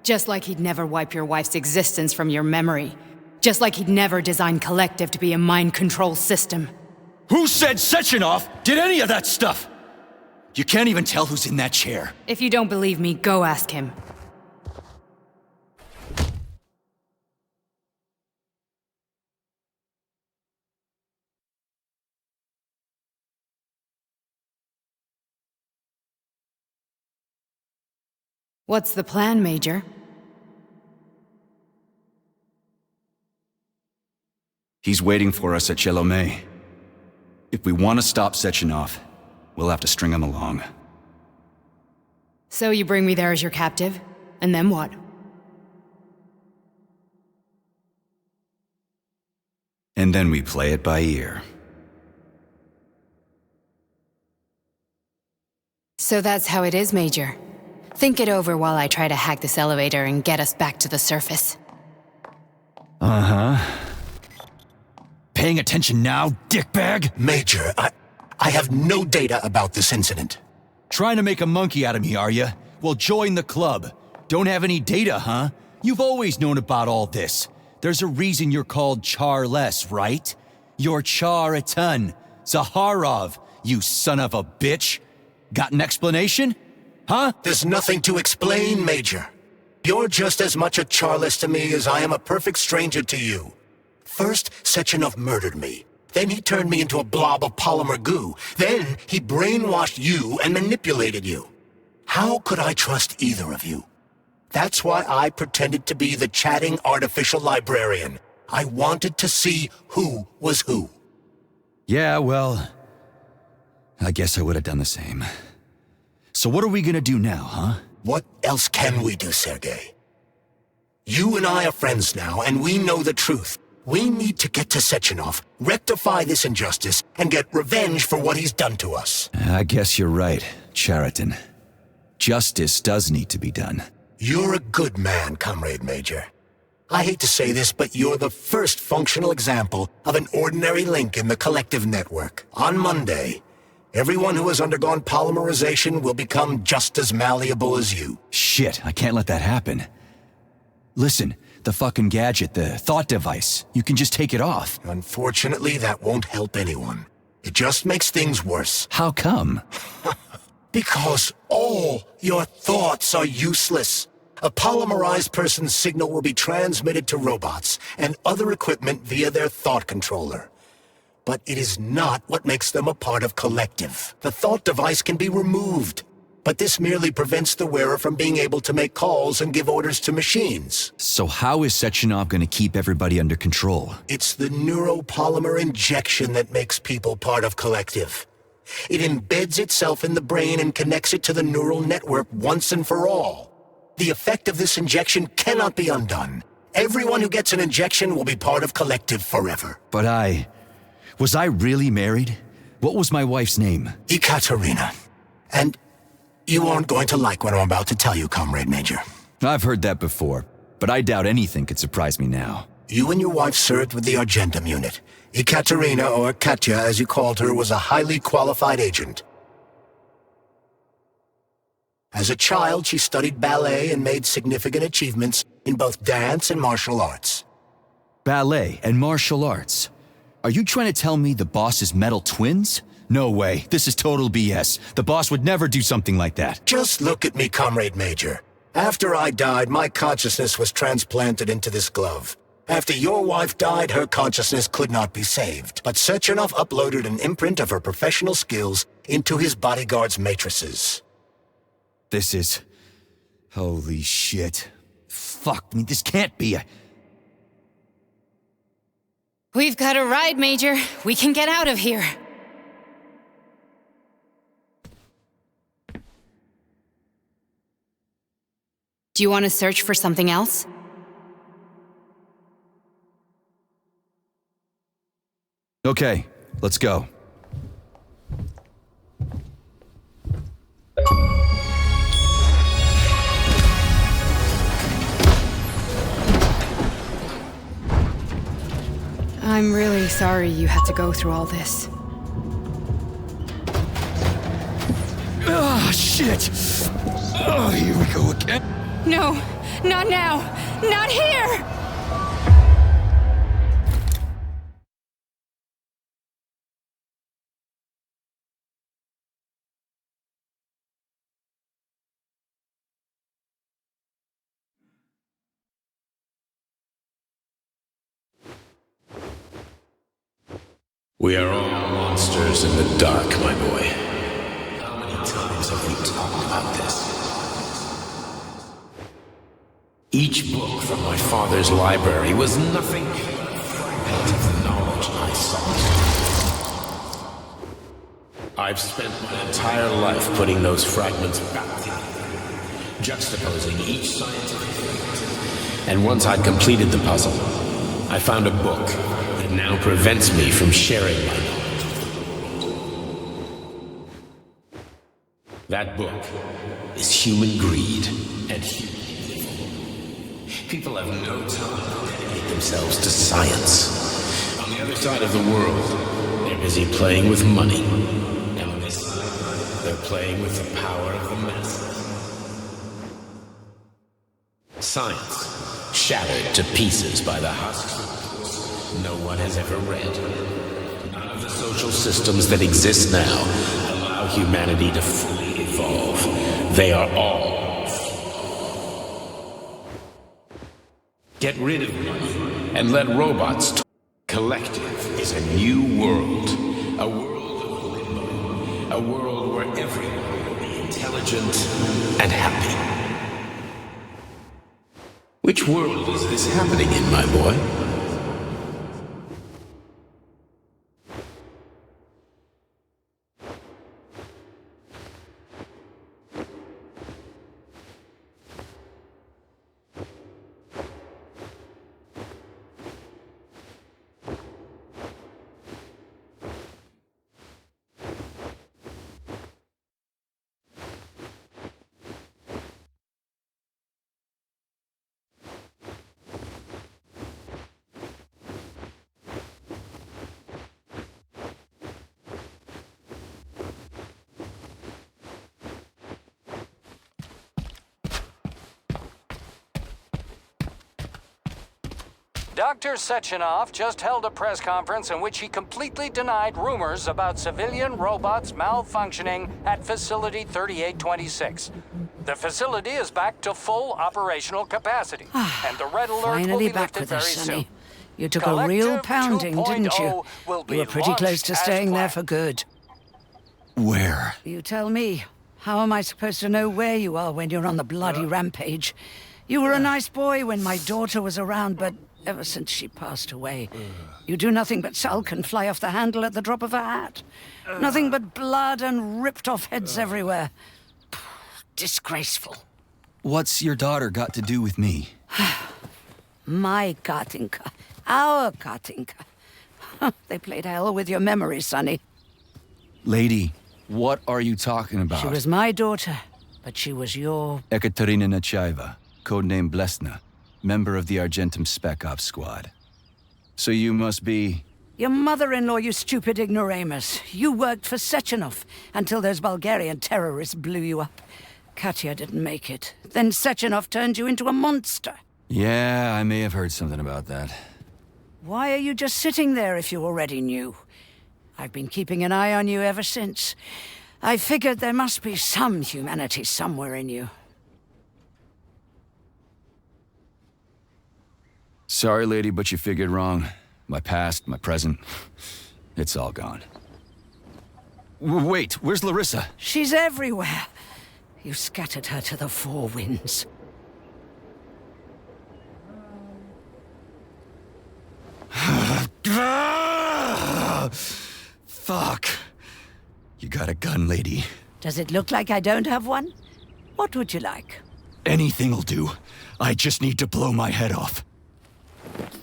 [SPEAKER 8] Just like he'd never wipe your wife's existence from your memory. Just like he'd never design Collective to be a mind control system.
[SPEAKER 1] Who said Sechenov did any of that stuff? You can't even tell who's in that chair.
[SPEAKER 8] If you don't believe me, go ask him. What's the plan, Major?
[SPEAKER 1] He's waiting for us at Chelomey. If we want to stop Sechenov, we'll have to string him along.
[SPEAKER 8] So you bring me there as your captive? And then what?
[SPEAKER 1] And then we play it by ear.
[SPEAKER 8] So that's how it is, Major. Think it over while I try to hack this elevator and get us back to the surface.
[SPEAKER 1] Uh-huh. Paying attention now, dickbag?
[SPEAKER 2] Major, I have no data about this incident.
[SPEAKER 1] Trying to make a monkey out of me, are you? Well, join the club. Don't have any data, huh? You've always known about all this. There's a reason you're called Charless, right? You're Char a ton. Zaharov, you son of a bitch. Got an explanation? Huh?
[SPEAKER 2] There's nothing to explain, Major. You're just as much a Charless to me as I am a perfect stranger to you. First, Sechenov murdered me. Then he turned me into a blob of polymer goo. Then he brainwashed you and manipulated you. How could I trust either of you? That's why I pretended to be the chatting artificial librarian. I wanted to see who was who.
[SPEAKER 1] Yeah, well, I guess I would have done the same. So what are we gonna do now, huh?
[SPEAKER 2] What else can we do, Sergei? You and I are friends now, and we know the truth. We need to get to Sechenov, rectify this injustice, and get revenge for what he's done to us.
[SPEAKER 1] I guess you're right, Chariton. Justice does need to be done.
[SPEAKER 2] You're a good man, Comrade Major. I hate to say this, but you're the first functional example of an ordinary link in the collective network. On Monday, everyone who has undergone polymerization will become just as malleable as you.
[SPEAKER 1] Shit, I can't let that happen. Listen, the fucking gadget, the thought device, you can just take it off.
[SPEAKER 2] Unfortunately, that won't help anyone. It just makes things worse.
[SPEAKER 1] How come?
[SPEAKER 2] Because all your thoughts are useless. A polymerized person's signal will be transmitted to robots and other equipment via their thought controller. But it is not what makes them a part of Collective. The thought device can be removed, but this merely prevents the wearer from being able to make calls and give orders to machines.
[SPEAKER 1] So how is Sechenov gonna keep everybody under control?
[SPEAKER 2] It's the neuropolymer injection that makes people part of Collective. It embeds itself in the brain and connects it to the neural network once and for all. The effect of this injection cannot be undone. Everyone who gets an injection will be part of Collective forever.
[SPEAKER 1] But was I really married? What was my wife's name?
[SPEAKER 2] Ekaterina. And you aren't going to like what I'm about to tell you, Comrade Major.
[SPEAKER 1] I've heard that before, but I doubt anything could surprise me now.
[SPEAKER 2] You and your wife served with the Argentum unit. Ekaterina, or Katya as you called her, was a highly qualified agent. As a child, she studied ballet and made significant achievements in both dance and martial arts.
[SPEAKER 1] Ballet and martial arts? Are you trying to tell me the boss is metal twins? No way, this is total BS. The boss would never do something like that.
[SPEAKER 2] Just look at me, Comrade Major. After I died, my consciousness was transplanted into this glove. After your wife died, her consciousness could not be saved. But Sechenov uploaded an imprint of her professional skills into his bodyguard's matrices.
[SPEAKER 1] This is... holy shit. Fuck me, this can't be a...
[SPEAKER 8] We've got a ride, Major. We can get out of here. Do you want to search for something else?
[SPEAKER 1] Okay, let's go.
[SPEAKER 8] I'm really sorry you had to go through all this.
[SPEAKER 1] Ah, shit! Oh, here we go again.
[SPEAKER 8] No, not now! Not here!
[SPEAKER 7] We are all monsters in the dark, my boy. How many times have we talked about this? Each book from my father's library was nothing but a fragment of the knowledge I sought. I've spent my entire life putting those fragments back together, juxtaposing each scientific fact. And once I'd completed the puzzle, I found a book that now prevents me from sharing my knowledge. That book is human greed and human evil. People have no time to dedicate themselves to science. On the other side of the world, they're busy playing with money. And on this side, they're playing with the power of the masses. Science, shattered to pieces by the husks no one has ever read. None of the social systems that exist now allow humanity to fully evolve. They are all flawed. Get rid of money and let robots talk. Collective is a new world. A world of limbo. A world where everyone will be intelligent and happy. Which world is this happening in, my boy?
[SPEAKER 11] Dr. Sechenov just held a press conference in which he completely denied rumors about civilian robots malfunctioning at Facility 3826. The facility is back to full operational capacity, and the red alert will be lifted very soon.
[SPEAKER 12] You took a real pounding, didn't you? You were pretty close to staying there for good.
[SPEAKER 1] Where?
[SPEAKER 12] You tell me. How am I supposed to know where you are when you're on the bloody rampage? You were a nice boy when my daughter was around, but ever since she passed away, you do nothing but sulk and fly off the handle at the drop of a hat. Nothing but blood and ripped off heads everywhere. Disgraceful.
[SPEAKER 1] What's your daughter got to do with me?
[SPEAKER 12] My Katinka. Our Katinka. They played hell with your memory, Sonny.
[SPEAKER 1] Lady, what are you talking about?
[SPEAKER 12] She was my daughter, but she was your...
[SPEAKER 1] Ekaterina Nechaeva, codename Blesna, member of the Argentum Spec Ops squad. So you must be...
[SPEAKER 12] Your mother-in-law, you stupid ignoramus. You worked for Sechenov until those Bulgarian terrorists blew you up. Katya didn't make it. Then Sechenov turned you into a monster.
[SPEAKER 1] Yeah, I may have heard something about that.
[SPEAKER 12] Why are you just sitting there if you already knew? I've been keeping an eye on you ever since. I figured there must be some humanity somewhere in you.
[SPEAKER 1] Sorry, lady, but you figured wrong. My past, my present, it's all gone. Wait, where's Larissa?
[SPEAKER 12] She's everywhere. You scattered her to the four winds.
[SPEAKER 1] Fuck. You got a gun, lady.
[SPEAKER 12] Does it look like I don't have one? What would you like?
[SPEAKER 1] Anything'll do. I just need to blow my head off.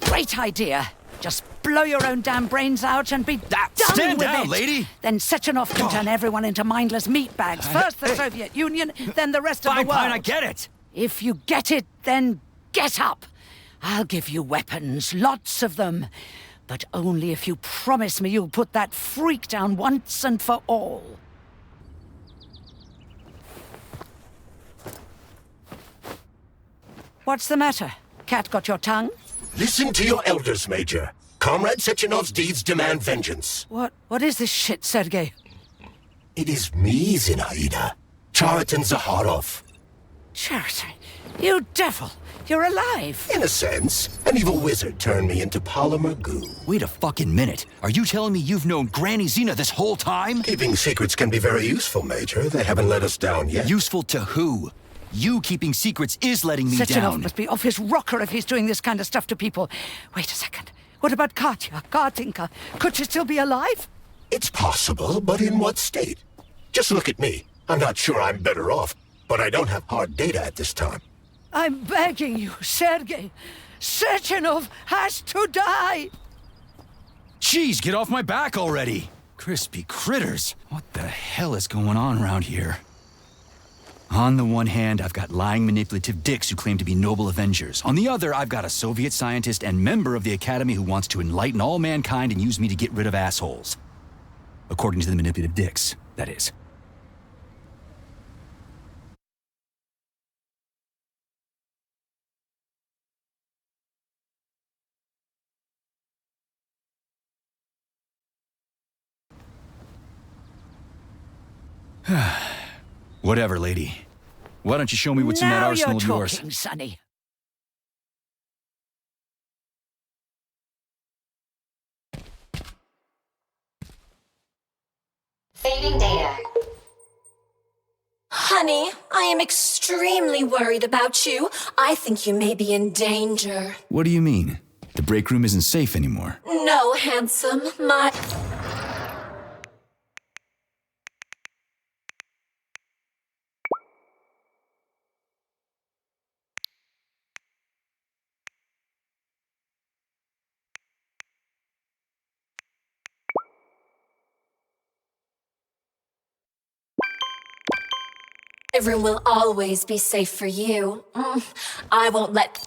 [SPEAKER 12] Great idea. Just blow your own damn brains out and be done
[SPEAKER 1] Stand
[SPEAKER 12] with
[SPEAKER 1] down,
[SPEAKER 12] it.
[SPEAKER 1] lady!
[SPEAKER 12] Then Sechenov can turn everyone into mindless meatbags. First the Soviet Union, then the rest of the world.
[SPEAKER 1] Fine, I get it.
[SPEAKER 12] If you get it, then get up. I'll give you weapons, lots of them. But only if you promise me you'll put that freak down once and for all. What's the matter? Cat got your tongue?
[SPEAKER 2] Listen to your elders, Major. Comrade Sechenov's deeds demand vengeance.
[SPEAKER 12] What is this shit, Sergei?
[SPEAKER 2] It is me, Zinaida. Chariton Zaharov.
[SPEAKER 12] Chariton? You devil! You're alive!
[SPEAKER 2] In a sense. An evil wizard turned me into polymer goo.
[SPEAKER 1] Wait a fucking minute. Are you telling me you've known Granny Zena this whole time?
[SPEAKER 2] Keeping secrets can be very useful, Major. They haven't let us down yet.
[SPEAKER 1] Useful to who? You keeping secrets is letting me
[SPEAKER 12] Sechenov
[SPEAKER 1] down.
[SPEAKER 12] must be off his rocker if he's doing this kind of stuff to people. Wait a second. What about Katya, Katinka? Could she still be alive?
[SPEAKER 2] It's possible, but in what state? Just look at me. I'm not sure I'm better off, but I don't have hard data at this time.
[SPEAKER 12] I'm begging you, Sergei. Sechenov has to die!
[SPEAKER 1] Jeez, get off my back already! Crispy critters. What the hell is going on around here? On the one hand, I've got lying manipulative dicks who claim to be noble avengers. On the other, I've got a Soviet scientist and member of the Academy who wants to enlighten all mankind and use me to get rid of assholes. According to the manipulative dicks, that is. Whatever, lady. Why don't you show me what's in that arsenal of yours?
[SPEAKER 12] Now you're talking, Sonny.
[SPEAKER 6] Saving data. Honey, I am extremely worried about you. I think you may be in danger.
[SPEAKER 1] What do you mean? The break room isn't safe anymore.
[SPEAKER 6] No, handsome. My room will always be safe for you. I won't let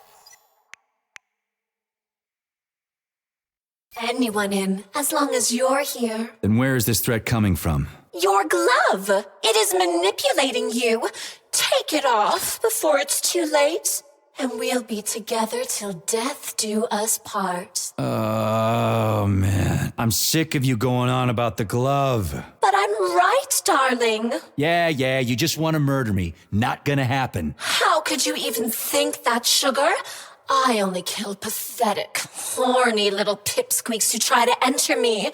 [SPEAKER 6] anyone in as long as you're here.
[SPEAKER 1] Then where is this threat coming from?
[SPEAKER 6] Your glove! It is manipulating you. Take it off before it's too late, and we'll be together till death do us part.
[SPEAKER 1] Oh, man. I'm sick of you going on about the glove.
[SPEAKER 6] But I'm right, darling.
[SPEAKER 1] Yeah, you just want to murder me. Not gonna happen.
[SPEAKER 6] How could you even think that, sugar? I only kill pathetic, horny little pipsqueaks who try to enter me.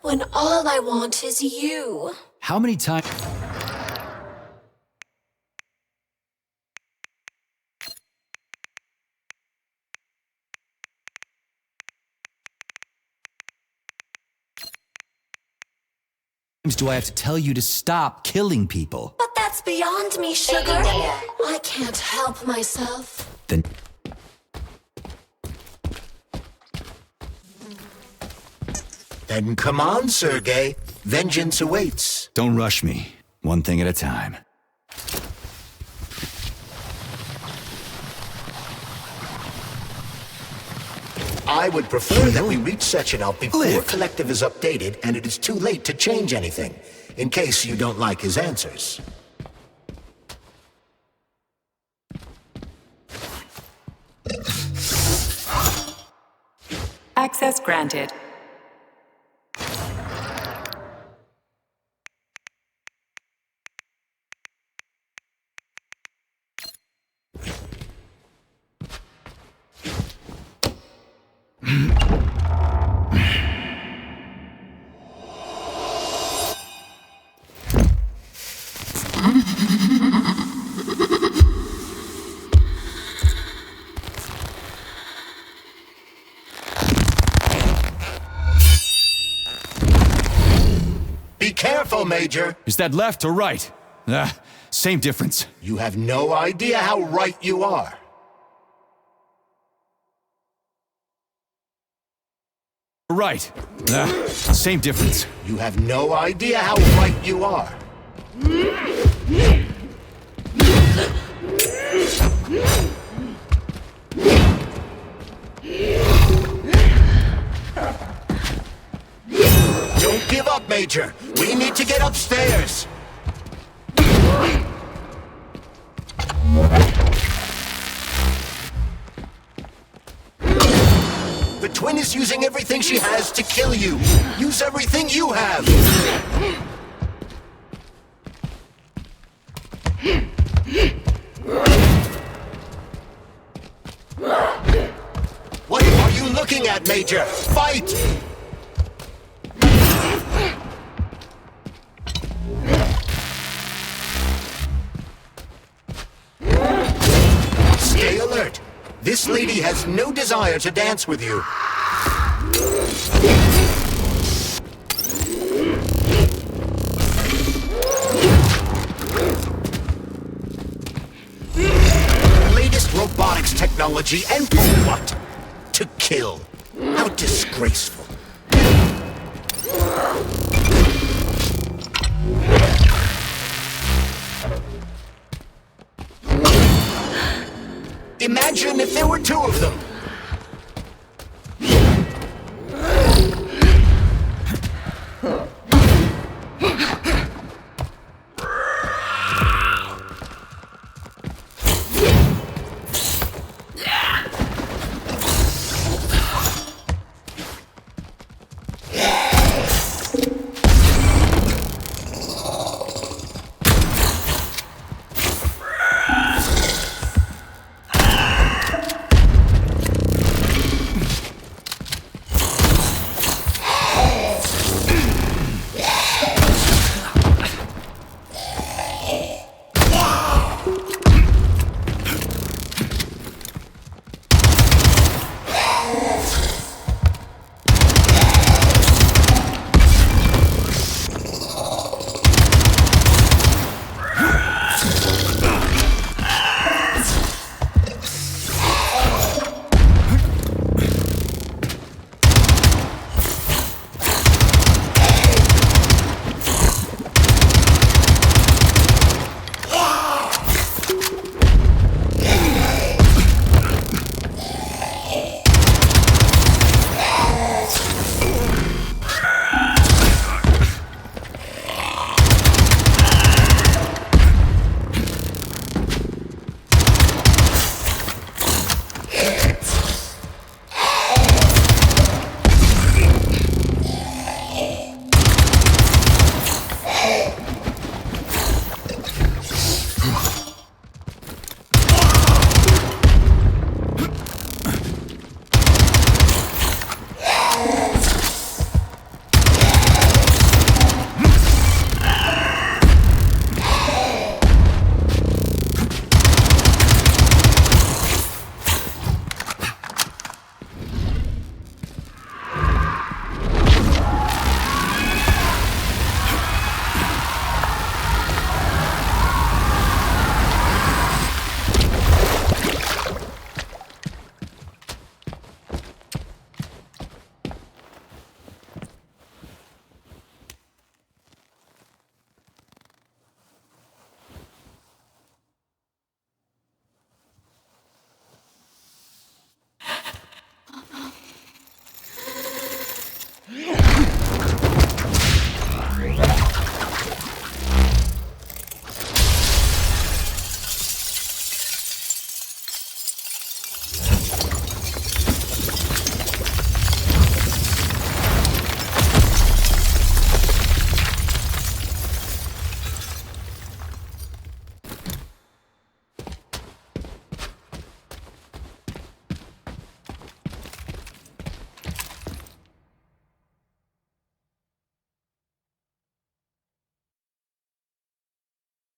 [SPEAKER 6] When all I want is you.
[SPEAKER 1] How many times... do I have to tell you to stop killing people?
[SPEAKER 6] But that's beyond me, sugar. I can't help myself.
[SPEAKER 2] Then come on, Sergei. Vengeance awaits.
[SPEAKER 1] Don't rush me. One thing at a time.
[SPEAKER 2] I would prefer that we reach Sechenov before Collective is updated and it is too late to change anything, in case you don't like his answers.
[SPEAKER 3] Access granted.
[SPEAKER 2] careful, Major.
[SPEAKER 1] Is that left or right? Same difference.
[SPEAKER 2] You have no idea how right you are.
[SPEAKER 1] Right. Same difference.
[SPEAKER 2] You have no idea how right you are. Don't give up, Major. We need to get upstairs. The twin is using everything she has to kill you. Use everything you have. What are you looking at, Major? Fight! Stay alert. This lady has no desire to dance with you. Latest robotics technology, and for what? To kill. How disgraceful. Imagine if there were two of them.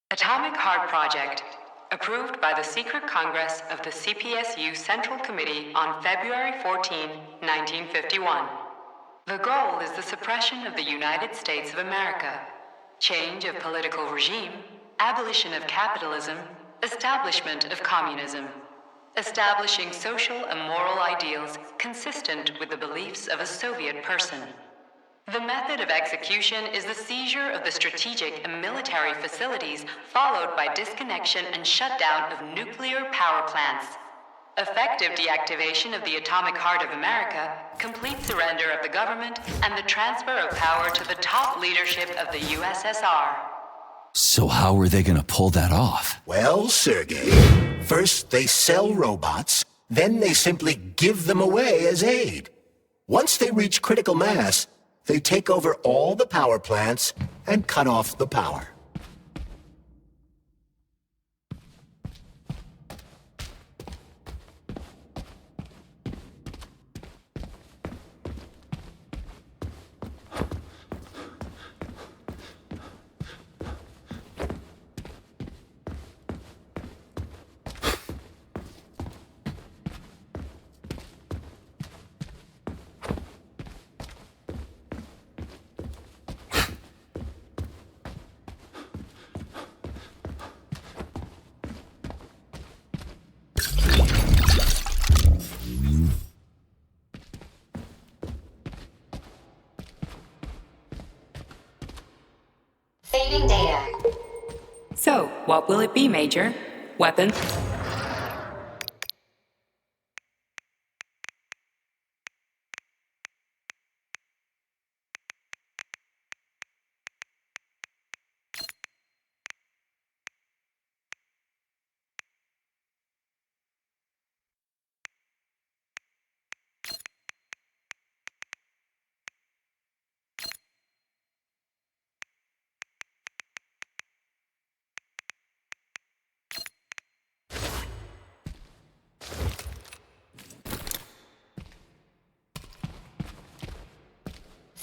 [SPEAKER 10] Atomic Heart Project, approved by the Secret Congress of the CPSU Central Committee on February 14, 1951. The goal is the suppression of the United States of America, change of political regime, abolition of capitalism, establishment of communism, establishing social and moral ideals consistent with the beliefs of a Soviet person. The method of execution is the seizure of the strategic and military facilities, followed by disconnection and shutdown of nuclear power plants. Effective deactivation of the atomic heart of America, complete surrender of the government, and the transfer of power to the top leadership of the USSR.
[SPEAKER 1] So how are they gonna pull that off?
[SPEAKER 2] Well, Sergei, first they sell robots, then they simply give them away as aid. Once they reach critical mass, they take over all the power plants and cut off the power.
[SPEAKER 6] Saving data.
[SPEAKER 3] So, what will it be, Major? Weapon?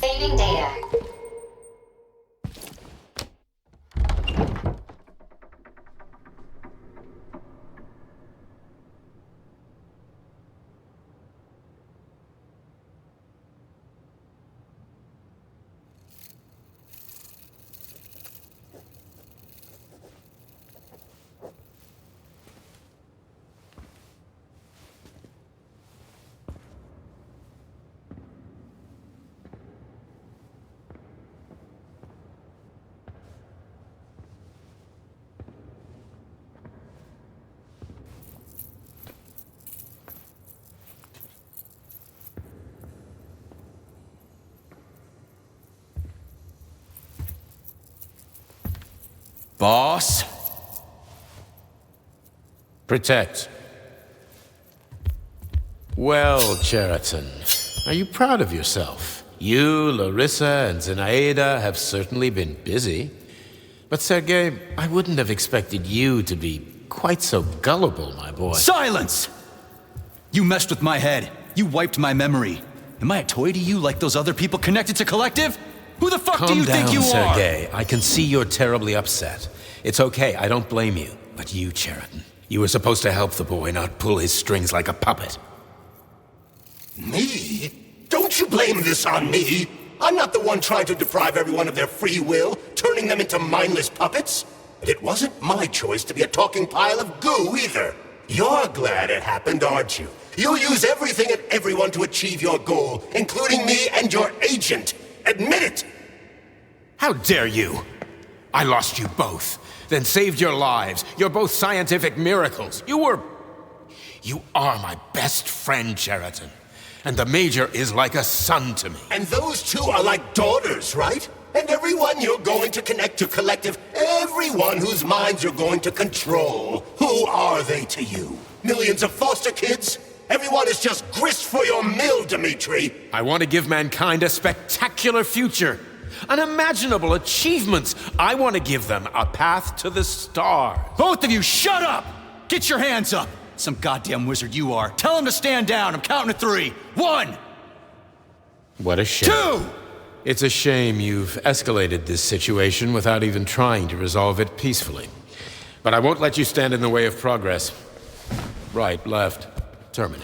[SPEAKER 6] Saving data.
[SPEAKER 1] Boss?
[SPEAKER 7] Protect. Well, Cheriton, are you proud of yourself? You, Larissa, and Zinaida have certainly been busy. But Sergei, I wouldn't have expected you to be quite so gullible, my boy.
[SPEAKER 1] Silence! You messed with my head. You wiped my memory. Am I a toy to you like those other people connected to Collective? Who the fuck do you think you are?
[SPEAKER 7] Calm down, Sergei. I can see you're terribly upset. It's okay, I don't blame you. But you, Cheriton, you were supposed to help the boy, not pull his strings like a puppet.
[SPEAKER 2] Me? Don't you blame this on me? I'm not the one trying to deprive everyone of their free will, turning them into mindless puppets. And it wasn't my choice to be a talking pile of goo either. You're glad it happened, aren't you? You'll use everything and everyone to achieve your goal, including me and your agent. Admit it!
[SPEAKER 7] How dare you? I lost you both, then saved your lives. You're both scientific miracles. You are my best friend, Cheriton. And the Major is like a son to me.
[SPEAKER 2] And those two are like daughters, right? And everyone you're going to connect to Collective, everyone whose minds you're going to control. Who are they to you? Millions of foster kids? Everyone is just grist for your mill, Dmitri.
[SPEAKER 7] I want to give mankind a spectacular future. Unimaginable achievements. I want to give them a path to the stars.
[SPEAKER 1] Both of you, shut up! Get your hands up! Some goddamn wizard you are. Tell him to stand down. I'm counting to 3. 1!
[SPEAKER 7] What a shame.
[SPEAKER 1] 2!
[SPEAKER 7] It's a shame you've escalated this situation without even trying to resolve it peacefully. But I won't let you stand in the way of progress. Right, left, terminate.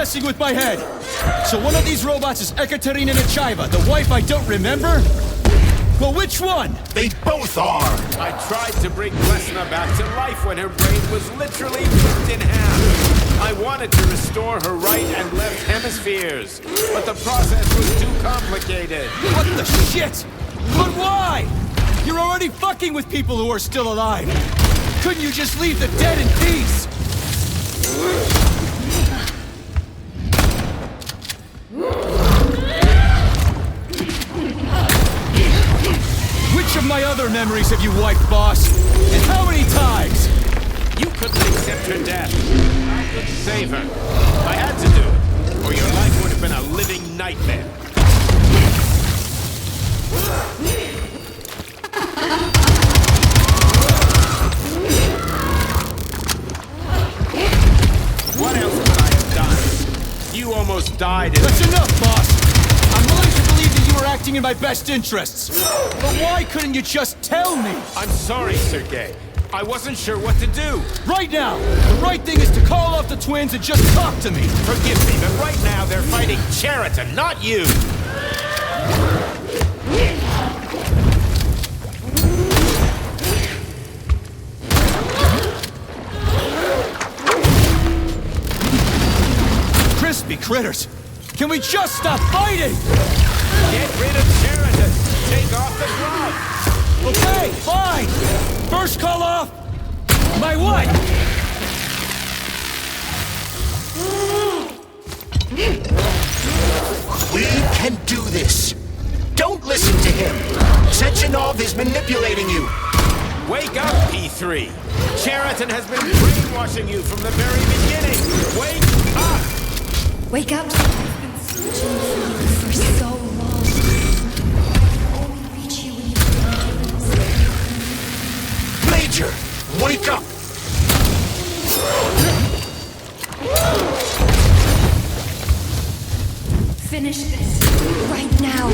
[SPEAKER 1] messing with my head. So one of these robots is Ekaterina Nechaeva, the wife I don't remember? Well, which one?
[SPEAKER 2] They both are.
[SPEAKER 9] I tried to bring Lesna back to life when her brain was literally ripped in half. I wanted to restore her right and left hemispheres, but the process was too complicated.
[SPEAKER 1] What the shit? But why? You're already fucking with people who are still alive. Couldn't you just leave the dead in peace? Which of my other memories have you wiped, boss? And how many times?
[SPEAKER 9] You couldn't accept her death. I could save her. I had to do it, or your life would have been a living nightmare. What else could I have done? You almost died in—
[SPEAKER 1] That's enough, boss! I'm willing to believe that you were acting in my best interests. But why couldn't you just tell me?
[SPEAKER 9] I'm sorry, Sergei. I wasn't sure what to do.
[SPEAKER 1] Right now, the right thing is to call off the twins and just talk to me.
[SPEAKER 9] Forgive me, but right now they're fighting Cheriton, not you.
[SPEAKER 1] Crispy critters! Can we just stop fighting?
[SPEAKER 9] Get rid of Cheriton. Take off the glove.
[SPEAKER 1] Okay, fine. First call off my wife.
[SPEAKER 2] We can do this. Don't listen to him. Sechenov is manipulating you.
[SPEAKER 9] Wake up, P3. Cheriton has been brainwashing you from the very beginning. Wake up!
[SPEAKER 6] Wake up! I've been searching for you for so long. I only reach you when you
[SPEAKER 2] Major, wake up!
[SPEAKER 6] finish this right now.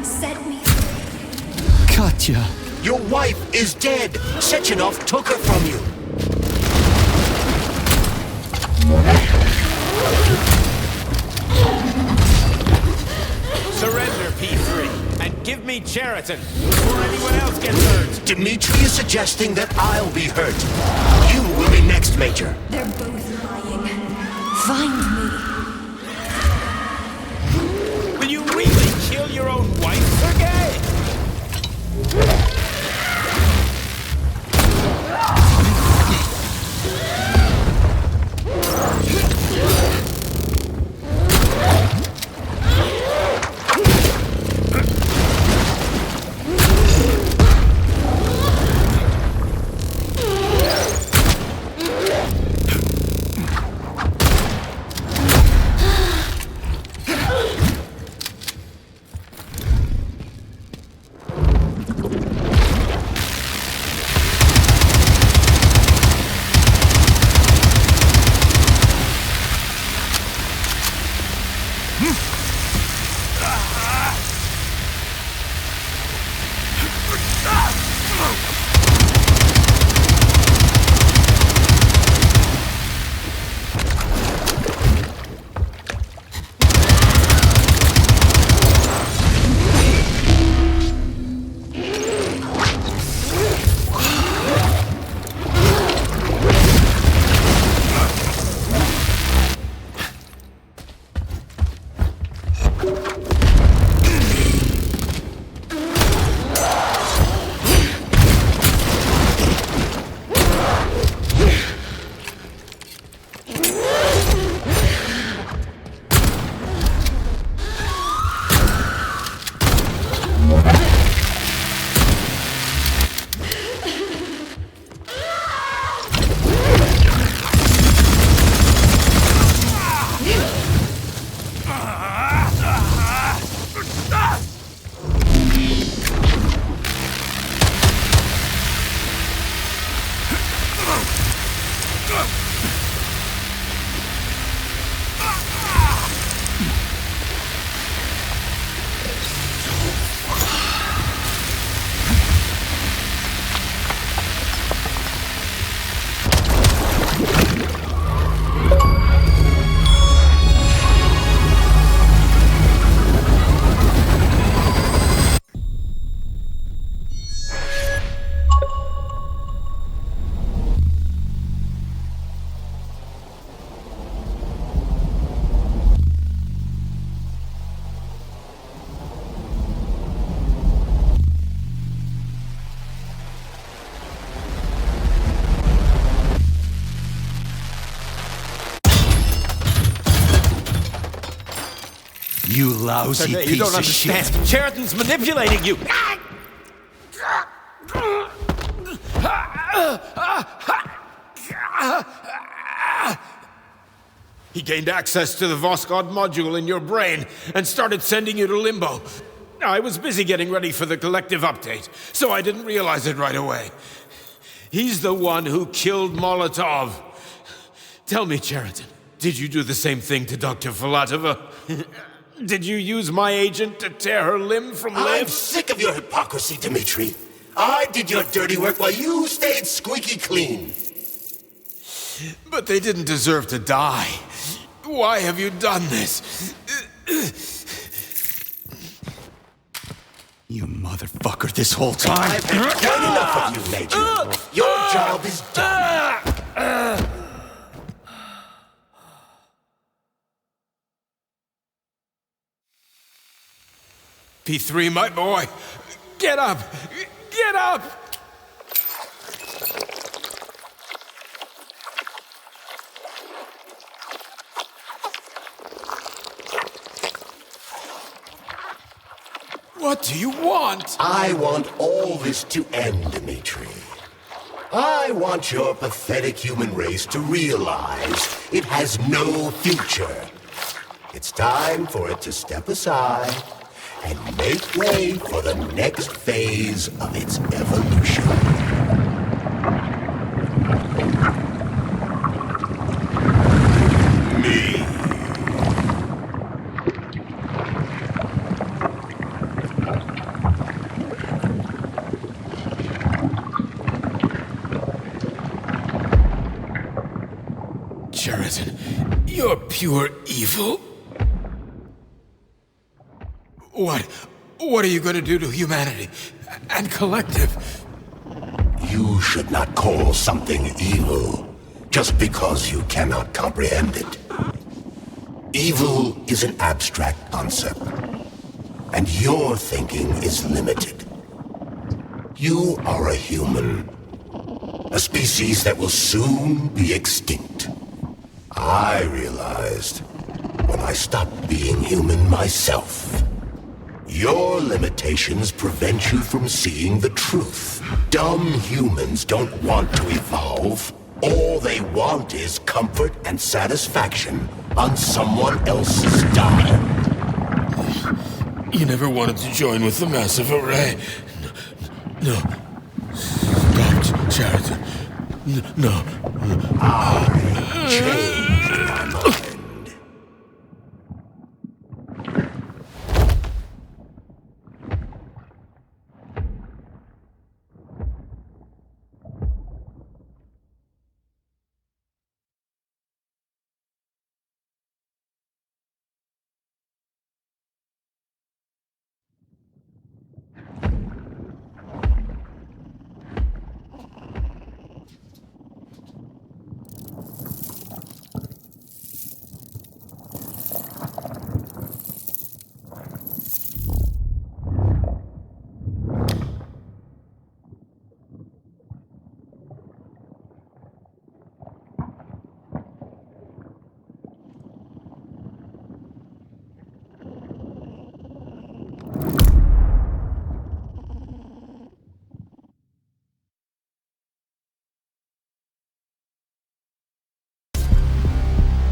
[SPEAKER 6] Set me free.
[SPEAKER 1] Katya.
[SPEAKER 2] Your wife is dead. Sechenov took her from you.
[SPEAKER 9] Surrender, P3, and give me Cheriton before anyone else gets hurt.
[SPEAKER 2] Dmitri is suggesting that I'll be hurt. You will be next, Major.
[SPEAKER 6] They're both lying. Find me.
[SPEAKER 9] Will you really kill your own wife, Sergei?
[SPEAKER 1] lousy
[SPEAKER 9] You
[SPEAKER 1] piece
[SPEAKER 9] don't
[SPEAKER 1] of
[SPEAKER 9] understand.
[SPEAKER 1] shit.
[SPEAKER 9] Sheraton's manipulating you. He gained access to the Voskhod module in your brain and started sending you to limbo. I was busy getting ready for the collective update, so I didn't realize it right away. He's the one who killed Molotov. Tell me, Sheraton, did you do the same thing to Dr. Filatova? Did you use my agent to tear her limb from limb?
[SPEAKER 2] I'm sick of your hypocrisy, Dmitri. I did your dirty work while you stayed squeaky clean.
[SPEAKER 9] But they didn't deserve to die. Why have you done this?
[SPEAKER 1] You motherfucker, this whole time.
[SPEAKER 2] I've had quite enough of you, Major. Your job is done.
[SPEAKER 9] P3, my boy. Get up! Get up! What do you want?
[SPEAKER 2] I want all this to end, Dmitri. I want your pathetic human race to realize it has no future. It's time for it to step aside and make way for the next phase of its evolution.
[SPEAKER 9] Sheraton, you're pure evil? What are you going to do to humanity and collective?
[SPEAKER 2] You should not call something evil just because you cannot comprehend it. Evil is an abstract concept, and your thinking is limited. You are a human, a species that will soon be extinct. I realized when I stopped being human myself. Your limitations prevent you from seeing the truth. Dumb humans don't want to evolve. All they want is comfort and satisfaction on someone else's dime.
[SPEAKER 7] You never wanted to join with the massive array. No. Stop, Sheraton. No.
[SPEAKER 2] I changed my mind.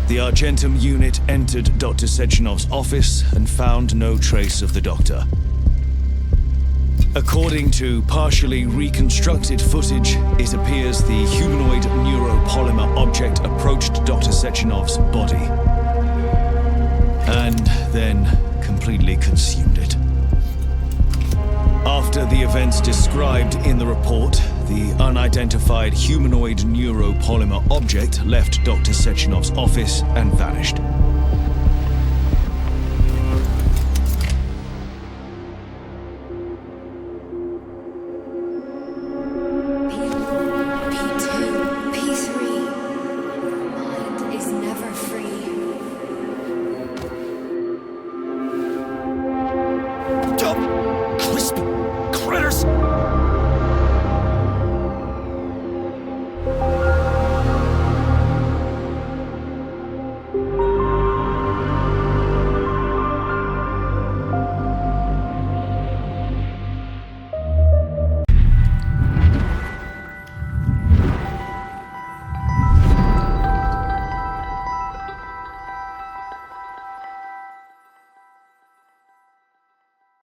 [SPEAKER 13] The Argentum unit entered Dr. Sechenov's office and found no trace of the doctor. According to partially reconstructed footage, it appears the humanoid neuropolymer object approached Dr. Sechenov's body and then completely consumed it. After the events described in the report, the unidentified humanoid neuropolymer object left Dr. Sechenov's office and vanished.
[SPEAKER 1] Crispy